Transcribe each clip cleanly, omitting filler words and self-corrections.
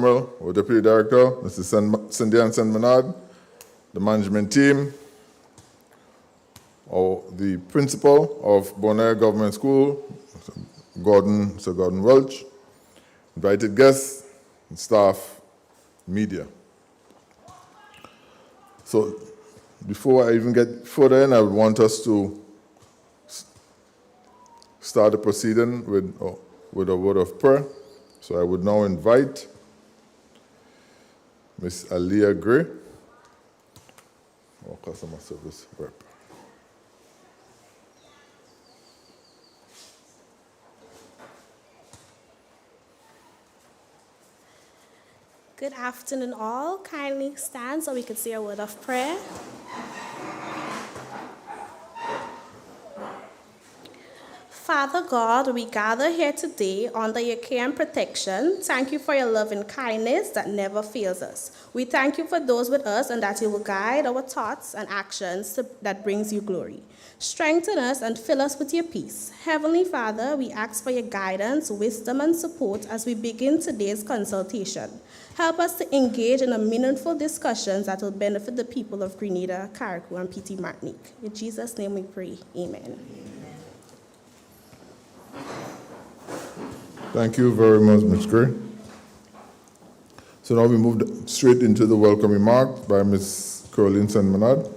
our Deputy Director, Mr. Cindy and St. Bernard, the management team, the principal of Bonaire Government School, Sir Gordon Welch, invited guests, and staff, media. So before I even get further in, I would want us to start the proceeding with a word of prayer. So I would now invite Ms. Aliyah Gray, our customer service rep. Good afternoon, all. Kindly stand so we can say a word of prayer. Father God, we gather here today under your care and protection. Thank you for your love and kindness that never fails us. We thank you for those with us and that you will guide our thoughts and actions that brings you glory. Strengthen us and fill us with your peace. Heavenly Father, we ask for your guidance, wisdom, and support as we begin today's consultation. Help us to engage in a meaningful discussions that will benefit the people of Grenada, Carriacou, and PT Martinique. In Jesus' name we pray. Amen. Thank you very much, Ms. Gray. So now we move straight into the welcome remarks by Ms. Caroline St. Bernard.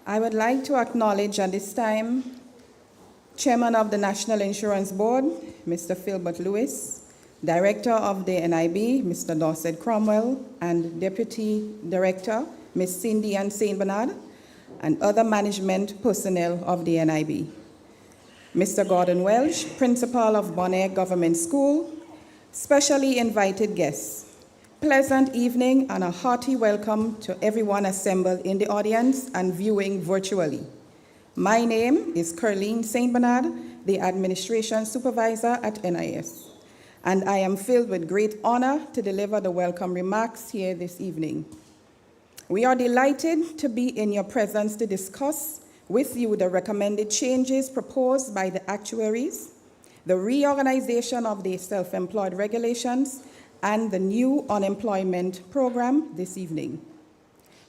I would like to acknowledge at this time Chairman of the National Insurance Board, Mr. Philbert Lewis, Director of the NIB, Mr. Dorset Cromwell, and Deputy Director, Ms. Cindy and St. Bernard, and other management personnel of the NIB. Mr. Gordon Welch, Principal of Bonaire Government School, specially invited guests. Pleasant evening and a hearty welcome to everyone assembled in the audience and viewing virtually. My name is Caroline St. Bernard, the Administration Supervisor at NIS, and I am filled with great honor to deliver the welcome remarks here this evening. We are delighted to be in your presence to discuss with you the recommended changes proposed by the actuaries, the reorganization of the self-employed regulations, and the new unemployment program this evening.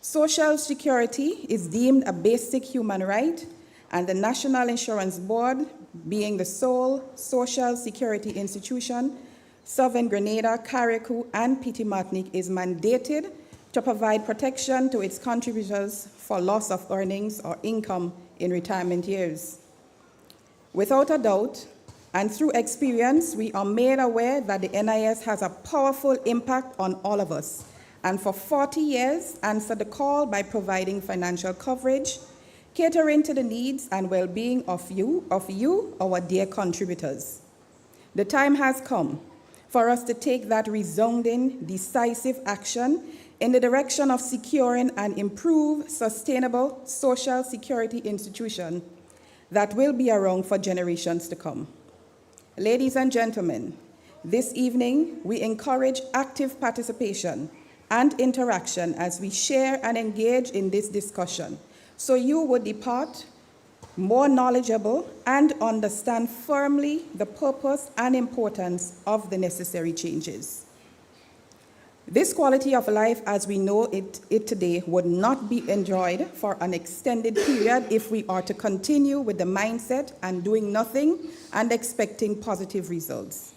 Social Security is deemed a basic human right, and the National Insurance Board, being the sole social security institution serving Grenada, Carriacou, and PT Martinique, is mandated to provide protection to its contributors for loss of earnings or income in retirement years. Without a doubt, and through experience, we are made aware that the NIS has a powerful impact on all of us, and for 40 years answered the call by providing financial coverage, catering to the needs and well-being of you, our dear contributors. The time has come for us to take that resounding, decisive action in the direction of securing an improved, sustainable social security institution that will be around for generations to come. Ladies and gentlemen, this evening we encourage active participation and interaction as we share and engage in this discussion, so you would depart more knowledgeable and understand firmly the purpose and importance of the necessary changes. This quality of life as we know it today would not be enjoyed for an extended period if we are to continue with the mindset and doing nothing and expecting positive results.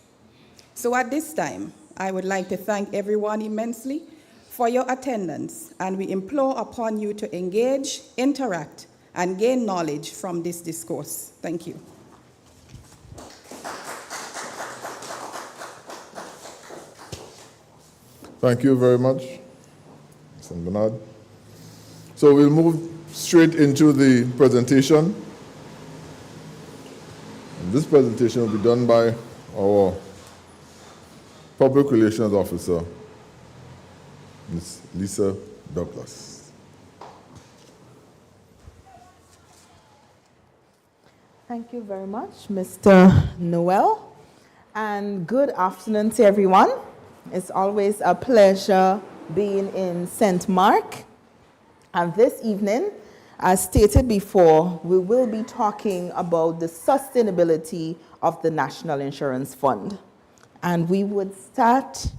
So at this time, I would like to thank everyone immensely for your attendance, and we implore upon you to engage, interact, and gain knowledge from this discourse. Thank you. Thank you very much, St. Bernard. So we'll move straight into the presentation. And this presentation will be done by our Public Relations Officer, Ms. Lisa Douglas. Thank you very much, Mr. Noel. And good afternoon to everyone. It's always a pleasure being in St. Mark. And this evening, as stated before, we will be talking about the sustainability of the National Insurance Fund. And we would start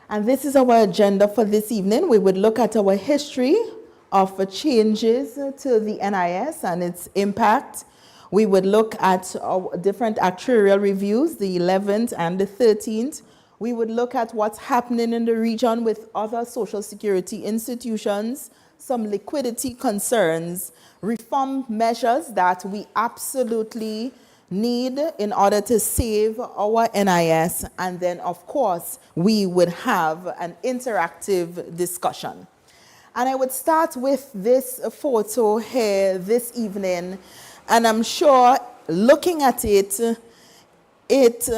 and this is our agenda for this evening. We would look at our history of changes to the NIS and its impact. We would look at our different actuarial reviews, the 11th and the 13th. We would look at what's happening in the region with other social security institutions, some liquidity concerns, reform measures that we absolutely need in order to save our NIS, and then of course we would have an interactive discussion. And I would start with this photo here this evening, and I'm sure looking at it, it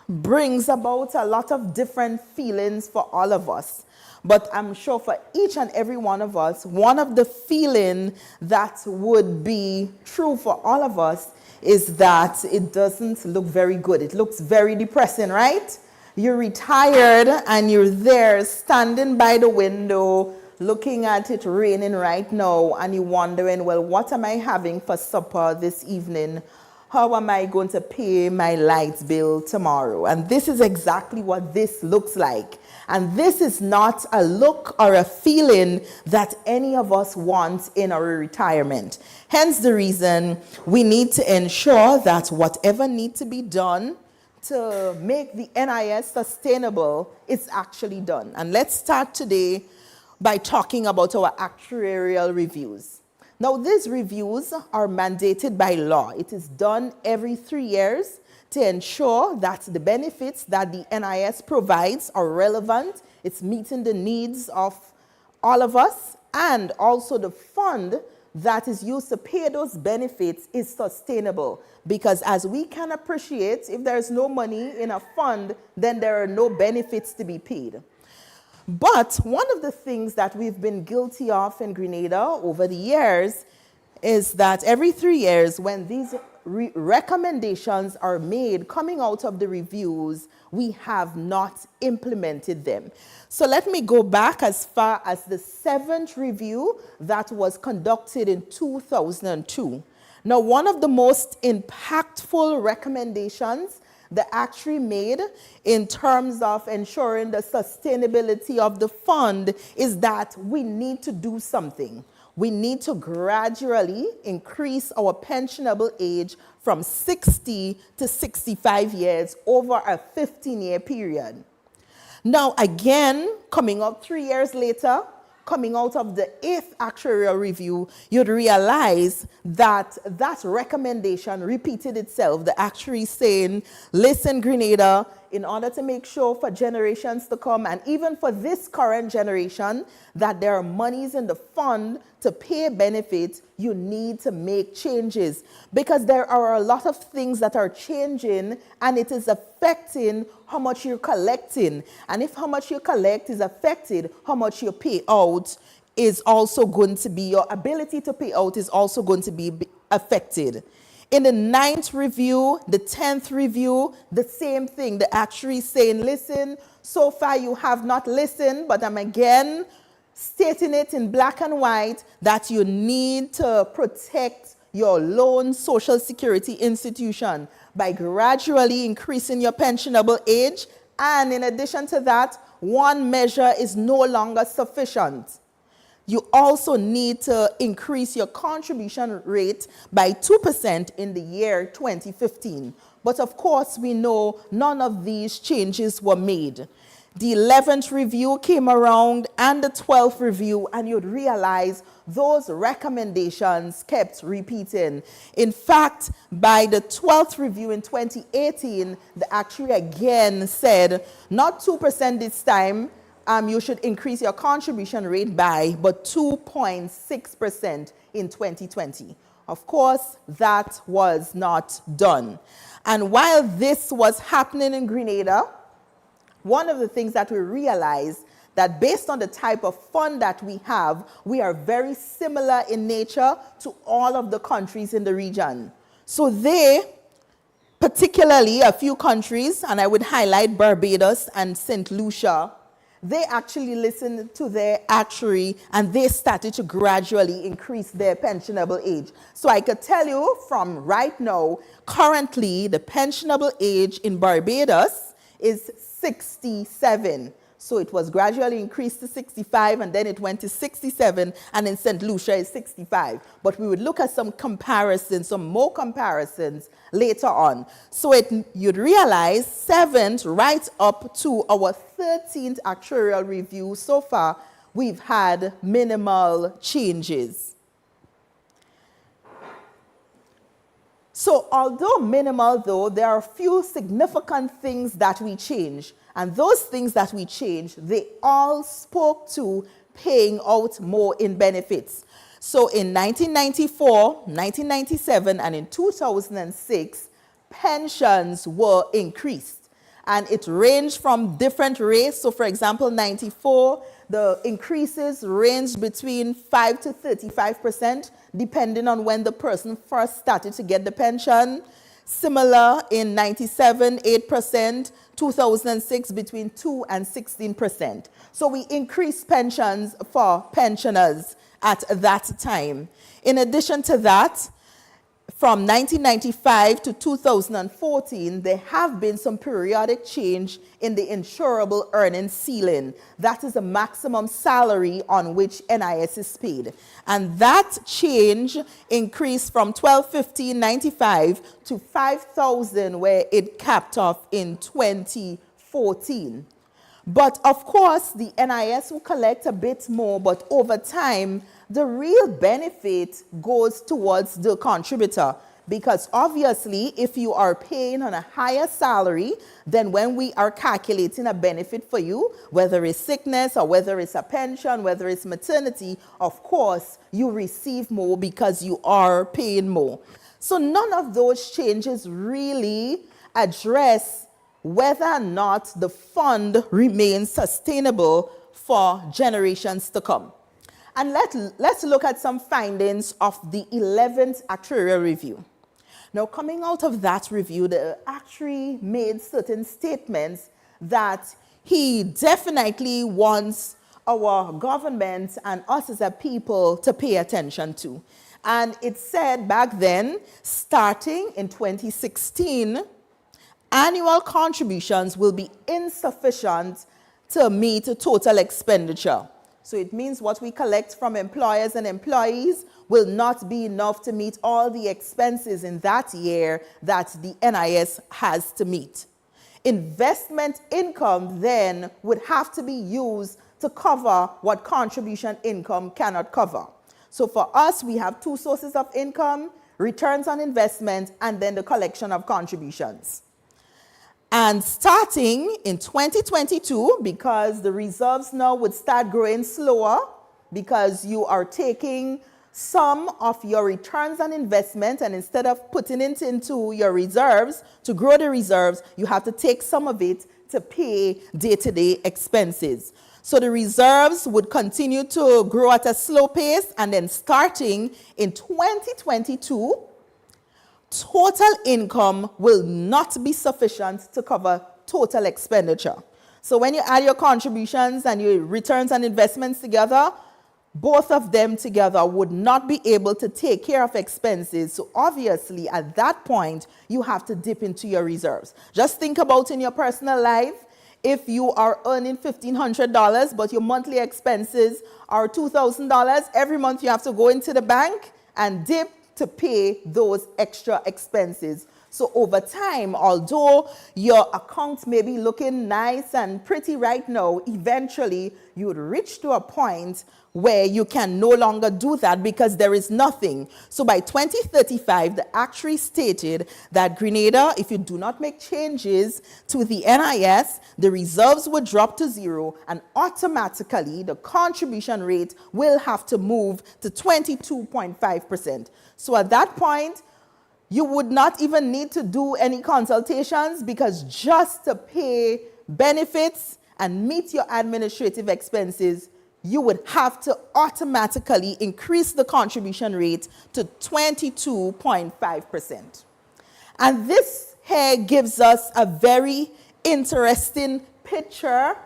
brings about a lot of different feelings for all of us. But I'm sure for each and every one of us, one of the feelings that would be true for all of us is that it doesn't look very good. It looks very depressing, right? You're retired and you're there standing by the window looking at it raining right now, and you're wondering, well, what am I having for supper this evening? How am I going to pay my light bill tomorrow? And this is exactly what this looks like. And this is not a look or a feeling that any of us want in our retirement. Hence the reason we need to ensure that whatever needs to be done to make the NIS sustainable is actually done. And let's start today by talking about our actuarial reviews. Now, these reviews are mandated by law. It is done every 3 years to ensure that the benefits that the NIS provides are relevant, it's meeting the needs of all of us, and also the fund that is used to pay those benefits is sustainable. Because as we can appreciate, if there's no money in a fund, then there are no benefits to be paid. But one of the things that we've been guilty of in Grenada over the years is that every 3 years, when these recommendations are made coming out of the reviews, we have not implemented them. So let me go back as far as the 7th review that was conducted in 2002. Now, one of the most impactful recommendations the actuary made in terms of ensuring the sustainability of the fund is that we need to do something. We need to gradually increase our pensionable age from 60 to 65 years over a 15-year period. Now, again, coming up 3 years later, coming out of the 8th actuarial review, you'd realize that that recommendation repeated itself. The actuary saying, listen, Grenada, in order to make sure for generations to come, and even for this current generation, that there are monies in the fund to pay benefits, you need to make changes. Because there are a lot of things that are changing, and it is affecting how much you're collecting. And if how much you collect is affected, how much you pay out is also going to be, your ability to pay out is also going to be affected. In the 9th review, the 10th review, the same thing. The actuary saying, listen, so far you have not listened, but I'm again stating it in black and white that you need to protect your lone social security institution by gradually increasing your pensionable age. And in addition to that, one measure is no longer sufficient. You also need to increase your contribution rate by 2% in the year 2015. But of course, we know none of these changes were made. The 11th review came around and the 12th review, and you'd realize those recommendations kept repeating. In fact, by the 12th review in 2018, the actuary again said, not 2% this time, you should increase your contribution rate by, but 2.6% in 2020. Of course, that was not done. And while this was happening in Grenada, one of the things that we realized that based on the type of fund that we have, we are very similar in nature to all of the countries in the region. So they, particularly a few countries, and I would highlight Barbados and St. Lucia, they actually listened to their actuary and they started to gradually increase their pensionable age. So I could tell you from right now, currently the pensionable age in Barbados is 67. So it was gradually increased to 65 and then it went to 67, and in St. Lucia is 65. But we would look at some comparisons, some more comparisons later on. So you'd realize 7th right up to our 13th actuarial review so far, we've had minimal changes. So although minimal though, there are a few significant things that we change. And those things that we changed, they all spoke to paying out more in benefits. So in 1994, 1997, and in 2006, pensions were increased. And it ranged from different rates. So for example, 94, the increases ranged between 5 to 35%, depending on when the person first started to get the pension. Similar in 97, 8%, 2006 between 2 and 16%. So we increased pensions for pensioners at that time. In addition to that, from 1995 to 2014, there have been some periodic change in the insurable earning ceiling. That is the maximum salary on which NIS is paid. And that change increased from $12,595 to $5,000, where it capped off in 2014. But of course, the NIS will collect a bit more, but over time, the real benefit goes towards the contributor, because obviously if you are paying on a higher salary, then when we are calculating a benefit for you, whether it's sickness or whether it's a pension, whether it's maternity, of course you receive more because you are paying more. So none of those changes really address whether or not the fund remains sustainable for generations to come. And let's look at some findings of the 11th actuarial review. Now, coming out of that review, the actuary made certain statements that he definitely wants our government and us as a people to pay attention to. And it said back then, starting in 2016, annual contributions will be insufficient to meet total expenditure. So it means what we collect from employers and employees will not be enough to meet all the expenses in that year that the NIS has to meet. Investment income then would have to be used to cover what contribution income cannot cover. So for us, we have two sources of income: returns on investment and then the collection of contributions. And starting in 2022, because the reserves now would start growing slower, because you are taking some of your returns on investment, and instead of putting it into your reserves, to grow the reserves, you have to take some of it to pay day-to-day expenses. So the reserves would continue to grow at a slow pace, and then starting in 2022, total income will not be sufficient to cover total expenditure. So when you add your contributions and your returns and investments together, both of them together would not be able to take care of expenses. So obviously at that point, you have to dip into your reserves. Just think about in your personal life, if you are earning $1,500, but your monthly expenses are $2,000, every month you have to go into the bank and dip to pay those extra expenses. So over time, although your account may be looking nice and pretty right now, eventually you would reach to a point where you can no longer do that because there is nothing. So by 2035, the actuary stated that Grenada, if you do not make changes to the NIS, the reserves would drop to zero, and automatically the contribution rate will have to move to 22.5%. So at that point, you would not even need to do any consultations, because just to pay benefits and meet your administrative expenses, you would have to automatically increase the contribution rate to 22.5%. And this here gives us a very interesting picture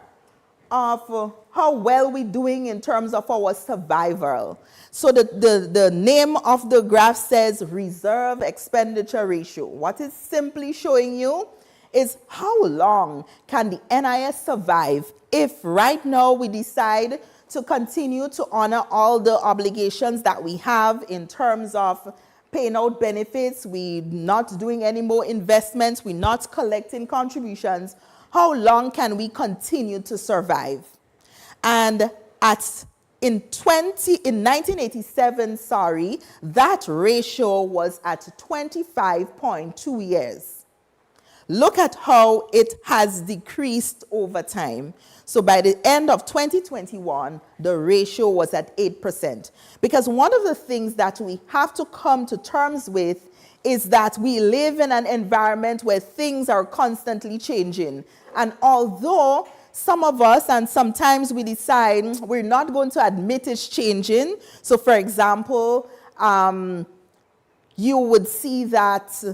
of how well we're doing in terms of our survival. So the name of the graph says reserve expenditure ratio. What it's simply showing you is how long can the NIS survive if right now we decide to continue to honor all the obligations that we have in terms of paying out benefits, we're not doing any more investments, we're not collecting contributions. How long can we continue to survive? And in 1987, that ratio was at 25.2 years. Look at how it has decreased over time. So by the end of 2021, the ratio was at 8%. Because one of the things that we have to come to terms with is that we live in an environment where things are constantly changing. And although some of us, and sometimes we decide we're not going to admit it's changing. So for example, you would see that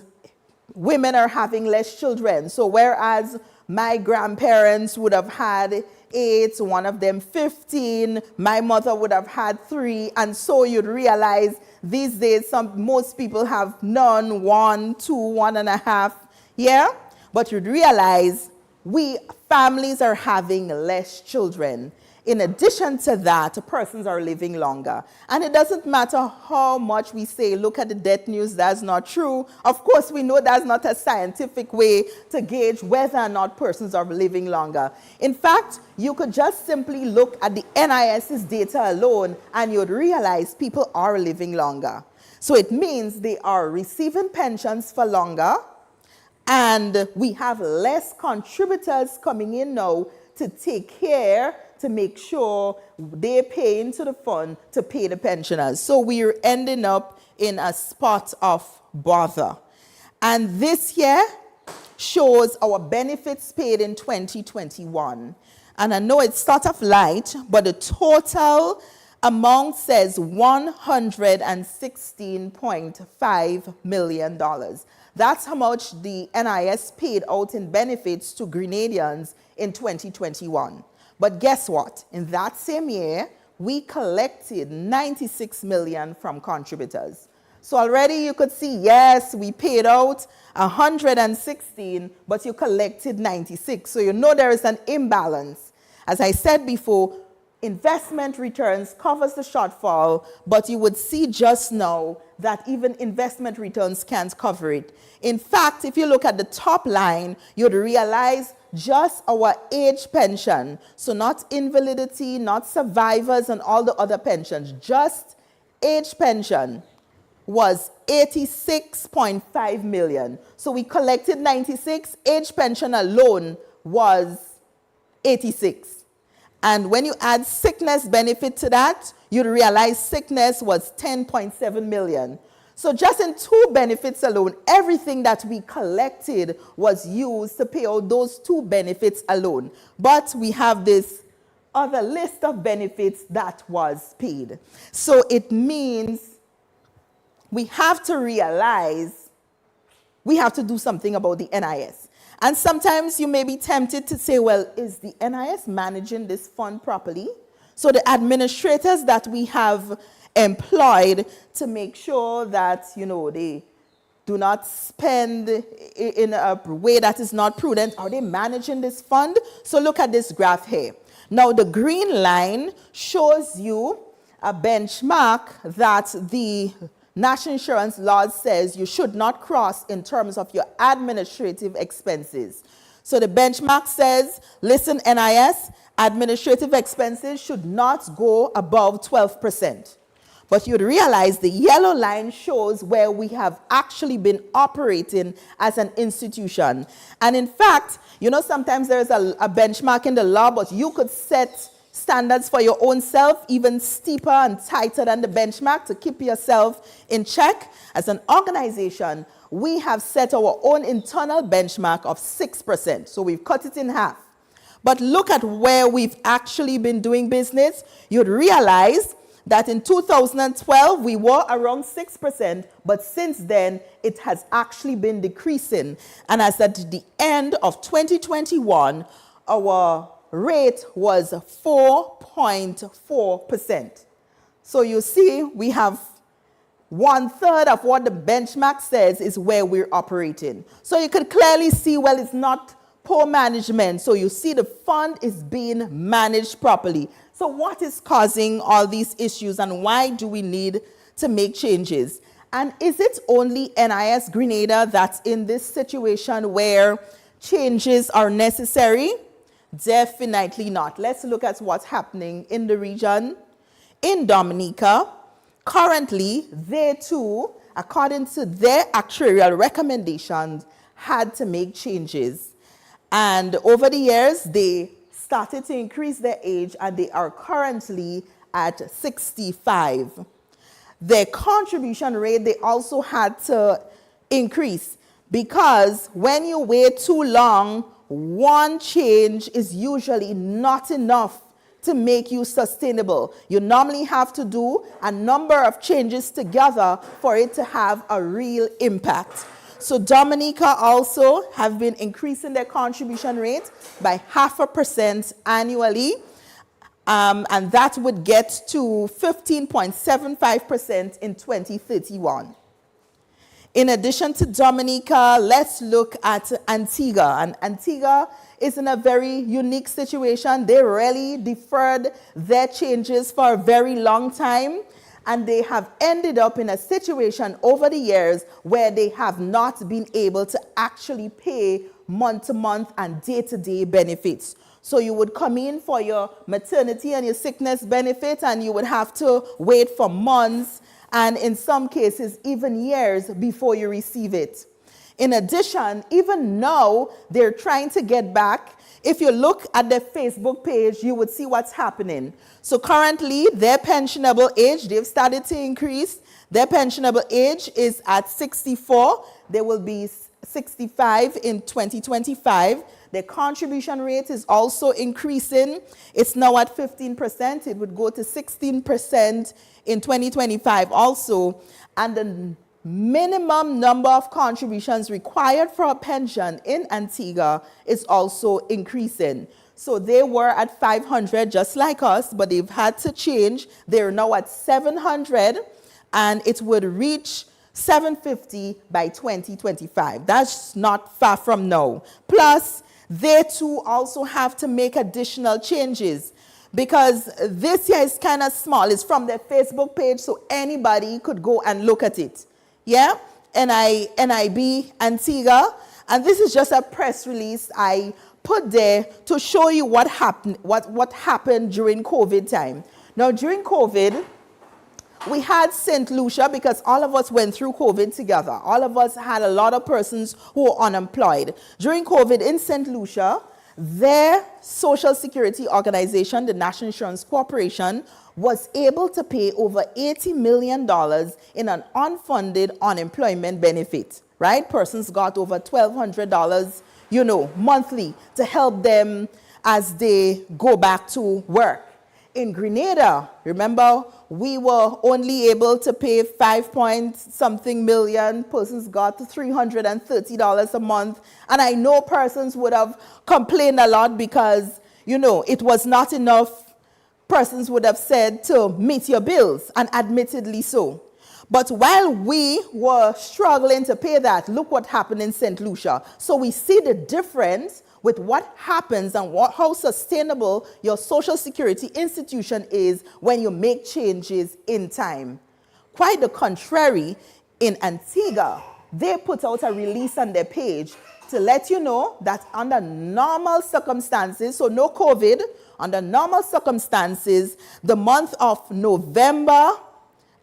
women are having less children. So whereas my grandparents would have had 8, one of them 15, my mother would have had 3, and so you'd realize these days most people have none, 1, 2, 1.5, yeah? But you'd realize families are having less children. In addition to that, persons are living longer. And it doesn't matter how much we say, look at the death news, that's not true. Of course, we know that's not a scientific way to gauge whether or not persons are living longer. In fact, you could just simply look at the NIS's data alone and you'd realize people are living longer. So it means they are receiving pensions for longer, and we have less contributors coming in now to take care, to make sure they pay into the fund to pay the pensioners. So we're ending up in a spot of bother. And this here shows our benefits paid in 2021. And I know it's sort of light, but the total amount says $116.5 million. That's how much the NIS paid out in benefits to Grenadians in 2021. But guess what? In that same year, we collected 96 million from contributors. So already you could see, yes, we paid out 116, but you collected 96. So you know there is an imbalance. As I said before, investment returns covers the shortfall, but you would see just now that even investment returns can't cover it. In fact, if you look at the top line, you'd realize just our age pension, so not invalidity, not survivors and all the other pensions, just age pension was 86.5 million. So we collected 96, age pension alone was 86. And when you add sickness benefit to that, you'd realize sickness was 10.7 million. So just in 2 benefits alone, everything that we collected was used to pay out those 2 benefits alone. But we have this other list of benefits that was paid. So it means we have to realize we have to do something about the NIS. And sometimes you may be tempted to say, well, is the NIS managing this fund properly? So the administrators that we have employed to make sure that, they do not spend in a way that is not prudent, are they managing this fund? So look at this graph here. Now the green line shows you a benchmark that the National Insurance Law says you should not cross in terms of your administrative expenses. So the benchmark says, listen, NIS, administrative expenses should not go above 12%. But you'd realize the yellow line shows where we have actually been operating as an institution. And in fact, sometimes there's a benchmark in the law, but you could set standards for your own self, even steeper and tighter than the benchmark to keep yourself in check. As an organization, we have set our own internal benchmark of 6%. So we've cut it in half. But look at where we've actually been doing business. You'd realize that in 2012, we were around 6%, but since then, it has actually been decreasing. And as at the end of 2021, our rate was 4.4%. So you see, we have 1/3 of what the benchmark says is where we're operating. So you could clearly see, well, it's not poor management. So you see the fund is being managed properly. So what is causing all these issues and why do we need to make changes? And is it only NIS Grenada that's in this situation where changes are necessary? Definitely not. Let's look at what's happening in the region. In Dominica, currently, they too, according to their actuarial recommendations, had to make changes. And over the years, they started to increase their age and they are currently at 65. Their contribution rate, they also had to increase because when you wait too long, one change is usually not enough to make you sustainable. You normally have to do a number of changes together for it to have a real impact. So Dominica also have been increasing their contribution rate by 0.5% annually, and that would get to 15.75% in 2031. In addition to Dominica, let's look at Antigua. And Antigua is in a very unique situation. They really deferred their changes for a very long time, and they have ended up in a situation over the years where they have not been able to actually pay month-to-month and day-to-day benefits. So you would come in for your maternity and your sickness benefit, and you would have to wait for months, and in some cases, even years before you receive it. In addition, even now, they're trying to get back. If you look at their Facebook page, you would see what's happening. So currently, their pensionable age, they've started to increase. Their pensionable age is at 64. They will be 65 in 2025. Their contribution rate is also increasing. It's now at 15%. It would go to 16% in 2025 also. And the minimum number of contributions required for a pension in Antigua is also increasing. So they were at 500 just like us, but they've had to change. They're now at 700, and it would reach 750 by 2025. That's not far from now. Plus, they too also have to make additional changes because this year is kind of small. It's from their Facebook page, so anybody could go and look at it. Yeah, NIB Antigua, and this is just a press release I put there to show you what happened during COVID time. Now, during COVID, we had St. Lucia because all of us went through COVID together. All of us had a lot of persons who were unemployed. During COVID in St. Lucia, their social security organization, the National Insurance Corporation, was able to pay over $80 million in an unfunded unemployment benefit, right? Persons got over $1,200, monthly to help them as they go back to work. In Grenada, remember, we were only able to pay 5-point-something million. Persons got to $330 a month. And I know persons would have complained a lot because, it was not enough. Persons would have said to meet your bills, and admittedly so. But while we were struggling to pay that, look what happened in St. Lucia. So we see the difference with what happens and how sustainable your social security institution is when you make changes in time. Quite the contrary, in Antigua, they put out a release on their page to let you know that under normal circumstances, so no COVID, under normal circumstances, the month of November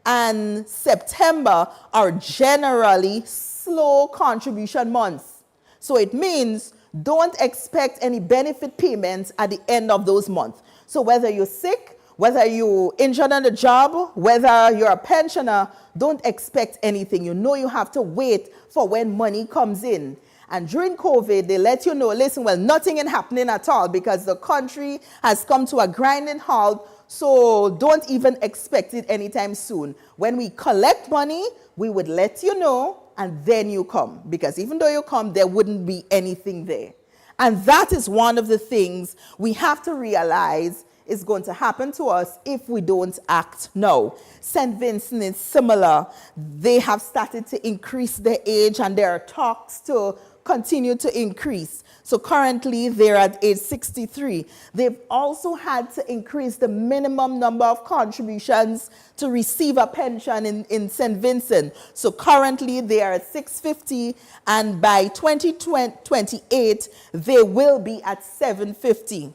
and September are generally slow contribution months. So it means don't expect any benefit payments at the end of those months. So whether you're sick, whether you're injured on the job, whether you're a pensioner, don't expect anything. You have to wait for when money comes in. And during COVID, they let you know, listen, well, nothing is happening at all because the country has come to a grinding halt, so don't even expect it anytime soon. When we collect money, we would let you know, and then you come. Because even though you come, there wouldn't be anything there. And that is one of the things we have to realize is going to happen to us if we don't act now. St. Vincent is similar. They have started to increase their age, and there are talks to continue to increase. So currently they're at age 63. They've also had to increase the minimum number of contributions to receive a pension in St. Vincent. So currently they are at 650, and by 2028 they will be at 750.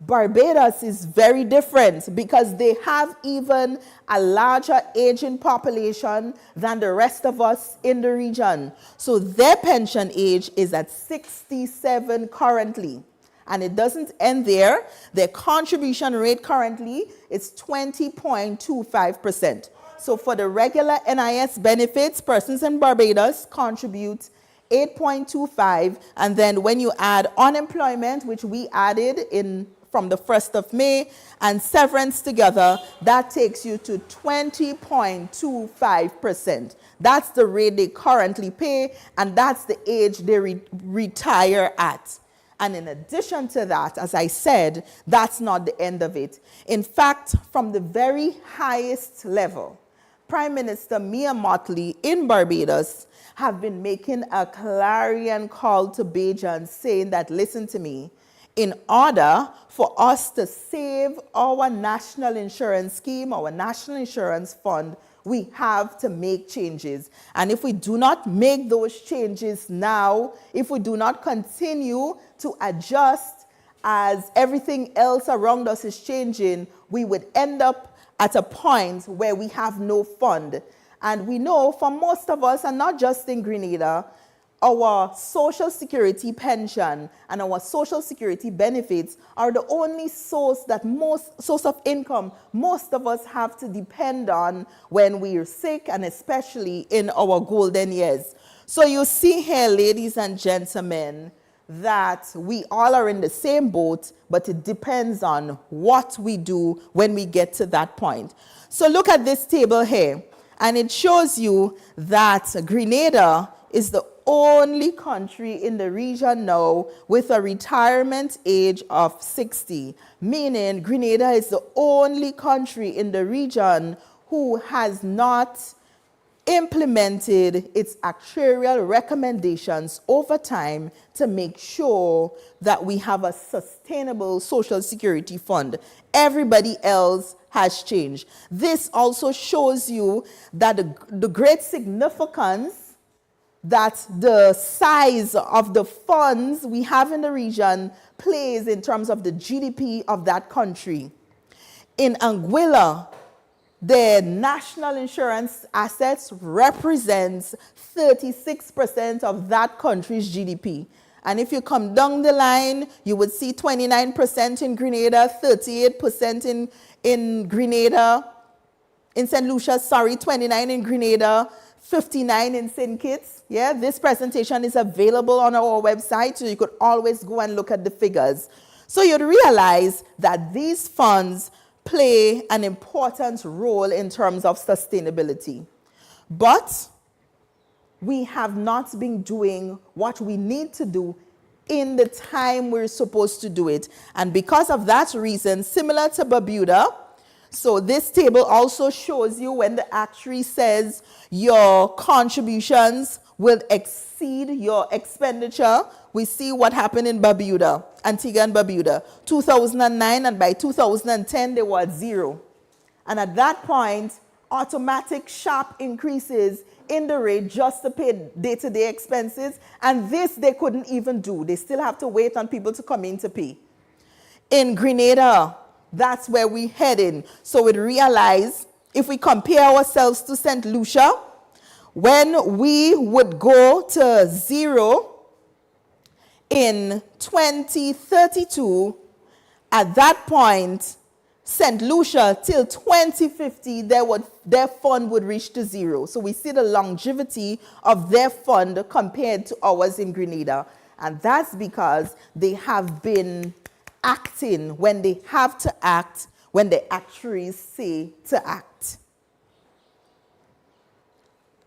Barbados is very different because they have even a larger aging population than the rest of us in the region. So their pension age is at 67 currently. And it doesn't end there. Their contribution rate currently is 20.25%. So for the regular NIS benefits, persons in Barbados contribute 8.25, and then when you add unemployment, which we added from the 1st of May, and severance together, that takes you to 20.25%. That's the rate they currently pay, and that's the age they retire at. And in addition to that, as I said, that's not the end of it. In fact, from the very highest level, Prime Minister Mia Mottley in Barbados have been making a clarion call to Bajans saying that, listen to me, in order for us to save our national insurance scheme, our national insurance fund, we have to make changes. And if we do not make those changes now, if we do not continue to adjust as everything else around us is changing, we would end up at a point where we have no fund. And we know for most of us, and not just in Grenada, our social security pension and our social security benefits are the only source of income most of us have to depend on when we are sick, and especially in our golden years. So you see here, ladies and gentlemen, that we all are in the same boat, but it depends on what we do when we get to that point. So look at this table here, and it shows you that Grenada is the only country in the region now with a retirement age of 60, meaning Grenada is the only country in the region who has not implemented its actuarial recommendations over time to make sure that we have a sustainable social security fund. Everybody else has changed. This also shows you that the great significance that the size of the funds we have in the region plays in terms of the GDP of that country. In Anguilla, the national insurance assets represents 36% of that country's GDP. And if you come down the line, you would see 29% in Grenada, 38% in Grenada, in St. Lucia, 29 in Grenada, 59 in St. Kitts. Yeah, this presentation is available on our website, so you could always go and look at the figures. So you'd realize that these funds play an important role in terms of sustainability. But we have not been doing what we need to do in the time we're supposed to do it. And because of that reason, similar to Bermuda, so this table also shows you when the actuary says your contributions will exceed your expenditure. We see what happened in Bermuda, Antigua and Barbuda, 2009, and by 2010 they were at zero. And at that point, automatic sharp increases in the rate just to pay day-to-day expenses, and this they couldn't even do. They still have to wait on people to come in to pay. In Grenada, that's where we're heading. So we realize if we compare ourselves to St. Lucia, when we would go to zero in 2032, at that point, St. Lucia, till 2050, their fund would reach to zero. So we see the longevity of their fund compared to ours in Grenada. And that's because they have been acting when they have to act, when the actuaries say to act.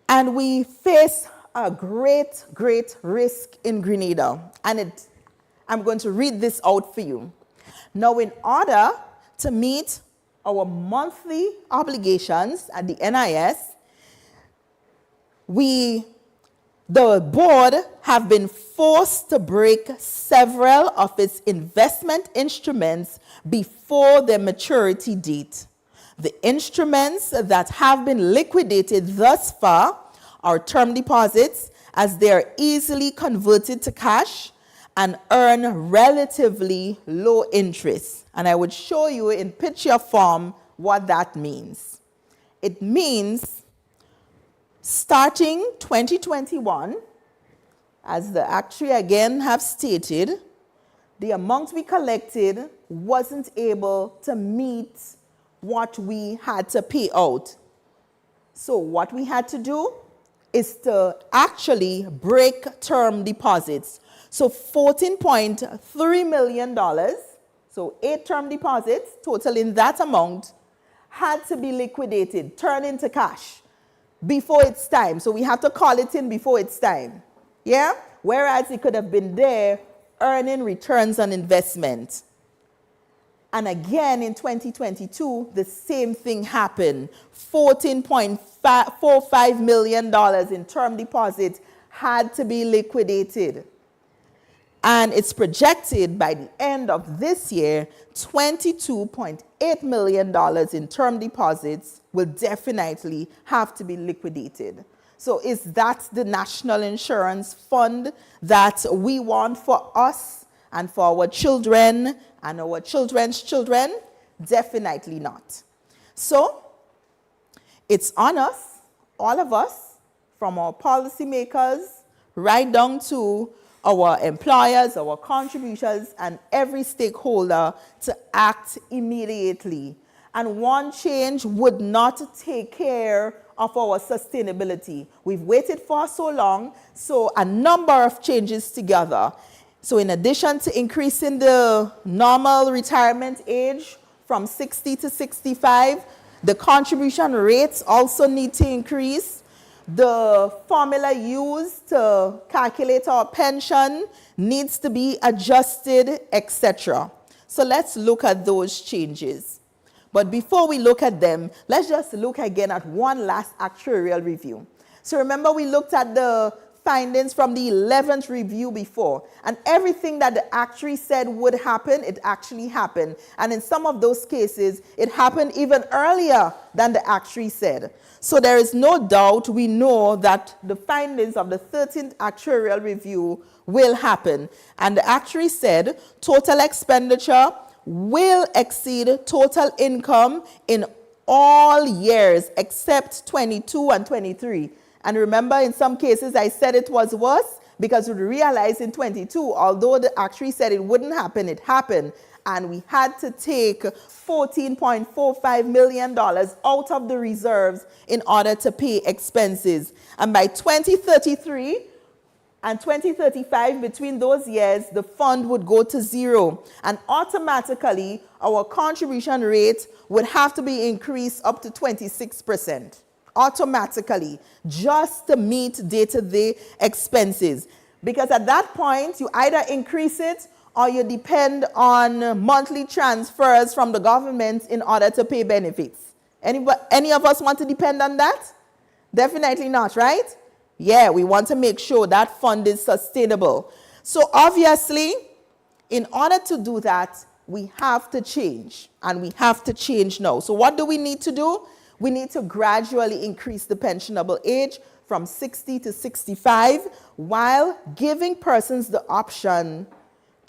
And we face a great, great risk in Grenada. And I'm going to read this out for you. Now, in order to meet our monthly obligations at the NIS, the board have been forced to break several of its investment instruments before their maturity date. The instruments that have been liquidated thus far are term deposits, as they are easily converted to cash and earn relatively low interest. And I would show you in picture form what that means. It means starting 2021, as the actuary again have stated, the amount we collected wasn't able to meet what we had to pay out. So what we had to do is to actually break term deposits. So $14.3 million, so 8 term deposits totaling that amount, had to be liquidated, turned into cash before it's time. So we have to call it in before it's time. Yeah? Whereas it could have been there earning returns on investment. And again in 2022, the same thing happened. $14.45 million in term deposits had to be liquidated. And it's projected by the end of this year, $22.8 million in term deposits will definitely have to be liquidated. So is that the National Insurance Fund that we want for us and for our children and our children's children? Definitely not. So it's on us, all of us, from our policymakers right down to our employers, our contributors, and every stakeholder to act immediately. And one change would not take care of our sustainability. We've waited for so long, so a number of changes together. So in addition to increasing the normal retirement age from 60 to 65, the contribution rates also need to increase. The formula used to calculate our pension needs to be adjusted, etc. So let's look at those changes. But before we look at them, let's just look again at one last actuarial review. So remember, we looked at the findings from the 11th review before, and everything that the actuary said would happen, it actually happened. And in some of those cases, it happened even earlier than the actuary said. So there is no doubt, we know that the findings of the 13th actuarial review will happen. And the actuary said total expenditure will exceed total income in all years except 22 and 23. And remember, in some cases, I said it was worse because we realized in 22, although the actuary said it wouldn't happen, it happened. And we had to take $14.45 million out of the reserves in order to pay expenses. And by 2033 and 2035, between those years, the fund would go to zero. And automatically, our contribution rate would have to be increased up to 26%. Automatically, just to meet day-to-day expenses. Because at that point, you either increase it or you depend on monthly transfers from the government in order to pay benefits. Any of us want to depend on that? Definitely not, right? Yeah, we want to make sure that fund is sustainable. So obviously, in order to do that, we have to change, and we have to change now. So what do we need to do? We need to gradually increase the pensionable age from 60 to 65 while giving persons the option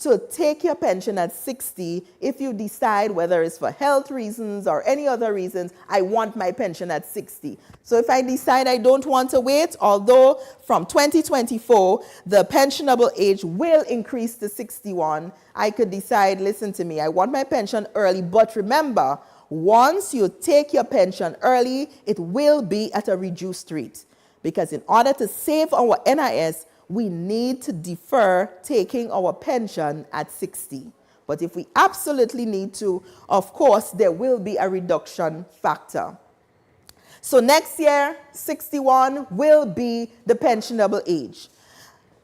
to take your pension at 60 if you decide, whether it's for health reasons or any other reasons, I want my pension at 60. So if I decide I don't want to wait, although from 2024, the pensionable age will increase to 61, I could decide, listen to me, I want my pension early, but remember, once you take your pension early, it will be at a reduced rate. Because in order to save our NIS, we need to defer taking our pension at 60. But if we absolutely need to, of course, there will be a reduction factor. So next year, 61 will be the pensionable age.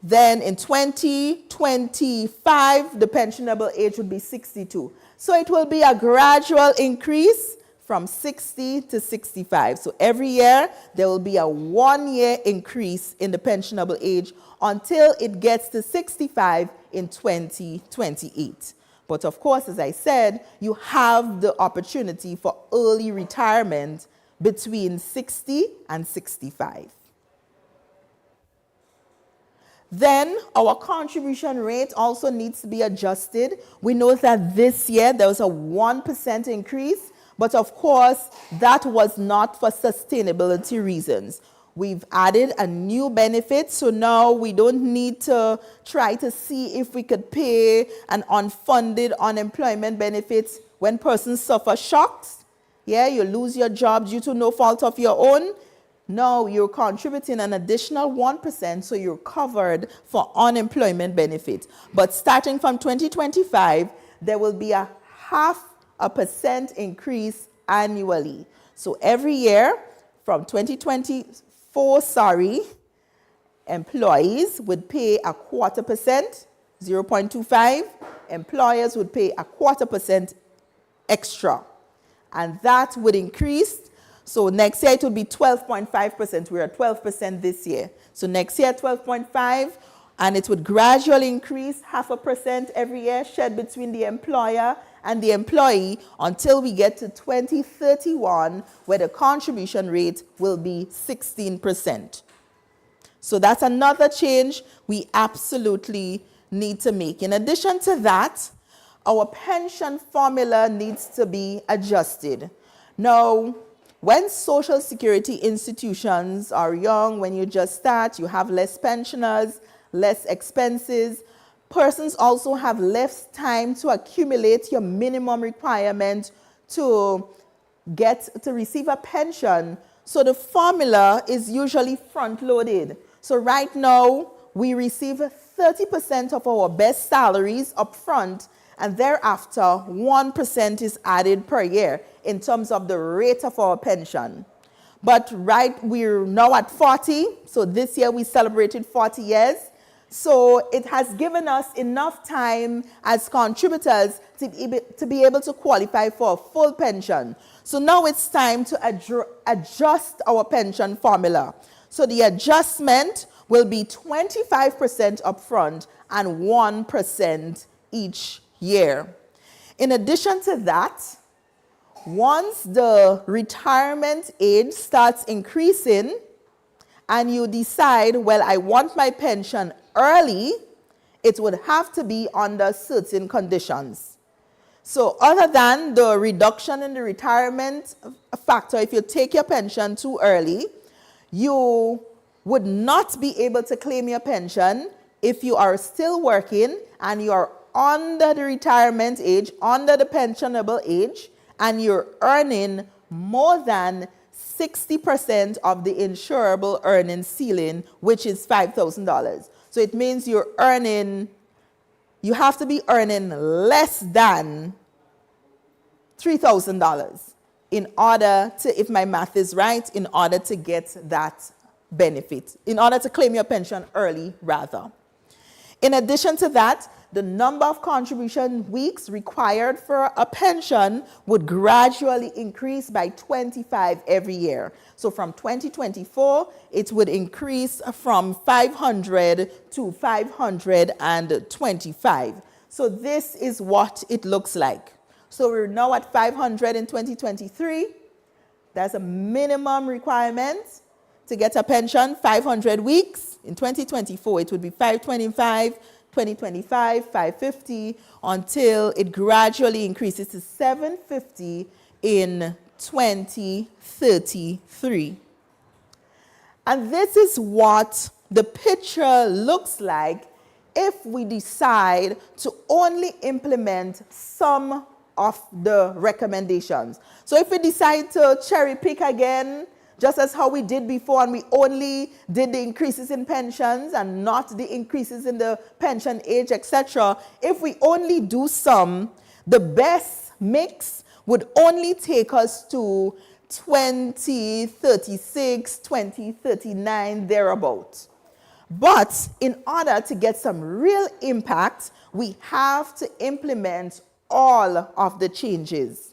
Then in 2025, the pensionable age would be 62. So it will be a gradual increase from 60 to 65. So every year, there will be a 1-year increase in the pensionable age until it gets to 65 in 2028. But of course, as I said, you have the opportunity for early retirement between 60 and 65. Then our contribution rate also needs to be adjusted. We know that this year there was a 1% increase, but of course that was not for sustainability reasons. We've added a new benefit, so now we don't need to try to see if we could pay an unfunded unemployment benefit when persons suffer shocks. Yeah, you lose your job due to no fault of your own. No, you're contributing an additional 1%, so you're covered for unemployment benefit. But starting from 2025, there will be a 0.5% increase annually. So every year from 2024, employees would pay 0.25%, 0.25. Employers would pay 0.25% extra. And that would increase. So next year it will be 12.5%. We're at 12% this year. So next year 12.5, and it would gradually increase 0.5% every year, shared between the employer and the employee until we get to 2031, where the contribution rate will be 16%. So that's another change we absolutely need to make. In addition to that, our pension formula needs to be adjusted. Now, when Social Security institutions are young, when you just start, you have less pensioners, less expenses. Persons also have less time to accumulate your minimum requirement to receive a pension. So the formula is usually front-loaded. So right now, we receive 30% of our best salaries up front, and thereafter 1% is added per year in terms of the rate of our pension. But we're now at 40, so this year we celebrated 40 years. So it has given us enough time as contributors to be able to qualify for a full pension. So now it's time to adjust our pension formula. So the adjustment will be 25% upfront and 1% each year. In addition to that, once the retirement age starts increasing and you decide, well, I want my pension early, it would have to be under certain conditions. So other than the reduction in the retirement factor, if you take your pension too early, you would not be able to claim your pension if you are still working and you are under the retirement age, under the pensionable age, and you're earning more than 60% of the insurable earning ceiling, which is $5,000. So it means you have to be earning less than $3,000 in order to, if my math is right, in order to get that benefit, in order to claim your pension early, rather. In addition to that, the number of contribution weeks required for a pension would gradually increase by 25 every year. So from 2024, it would increase from 500 to 525. So this is what it looks like. So we're now at 500 in 2023. That's a minimum requirement to get a pension, 500 weeks. In 2024, it would be 525, 2025, 550, until it gradually increases to 750 in 2033. And this is what the picture looks like if we decide to only implement some of the recommendations. So if we decide to cherry pick again, just as how we did before, and we only did the increases in pensions and not the increases in the pension age, etc., if we only do some, the best mix would only take us to 2036, 2039, thereabouts. But in order to get some real impact, we have to implement all of the changes.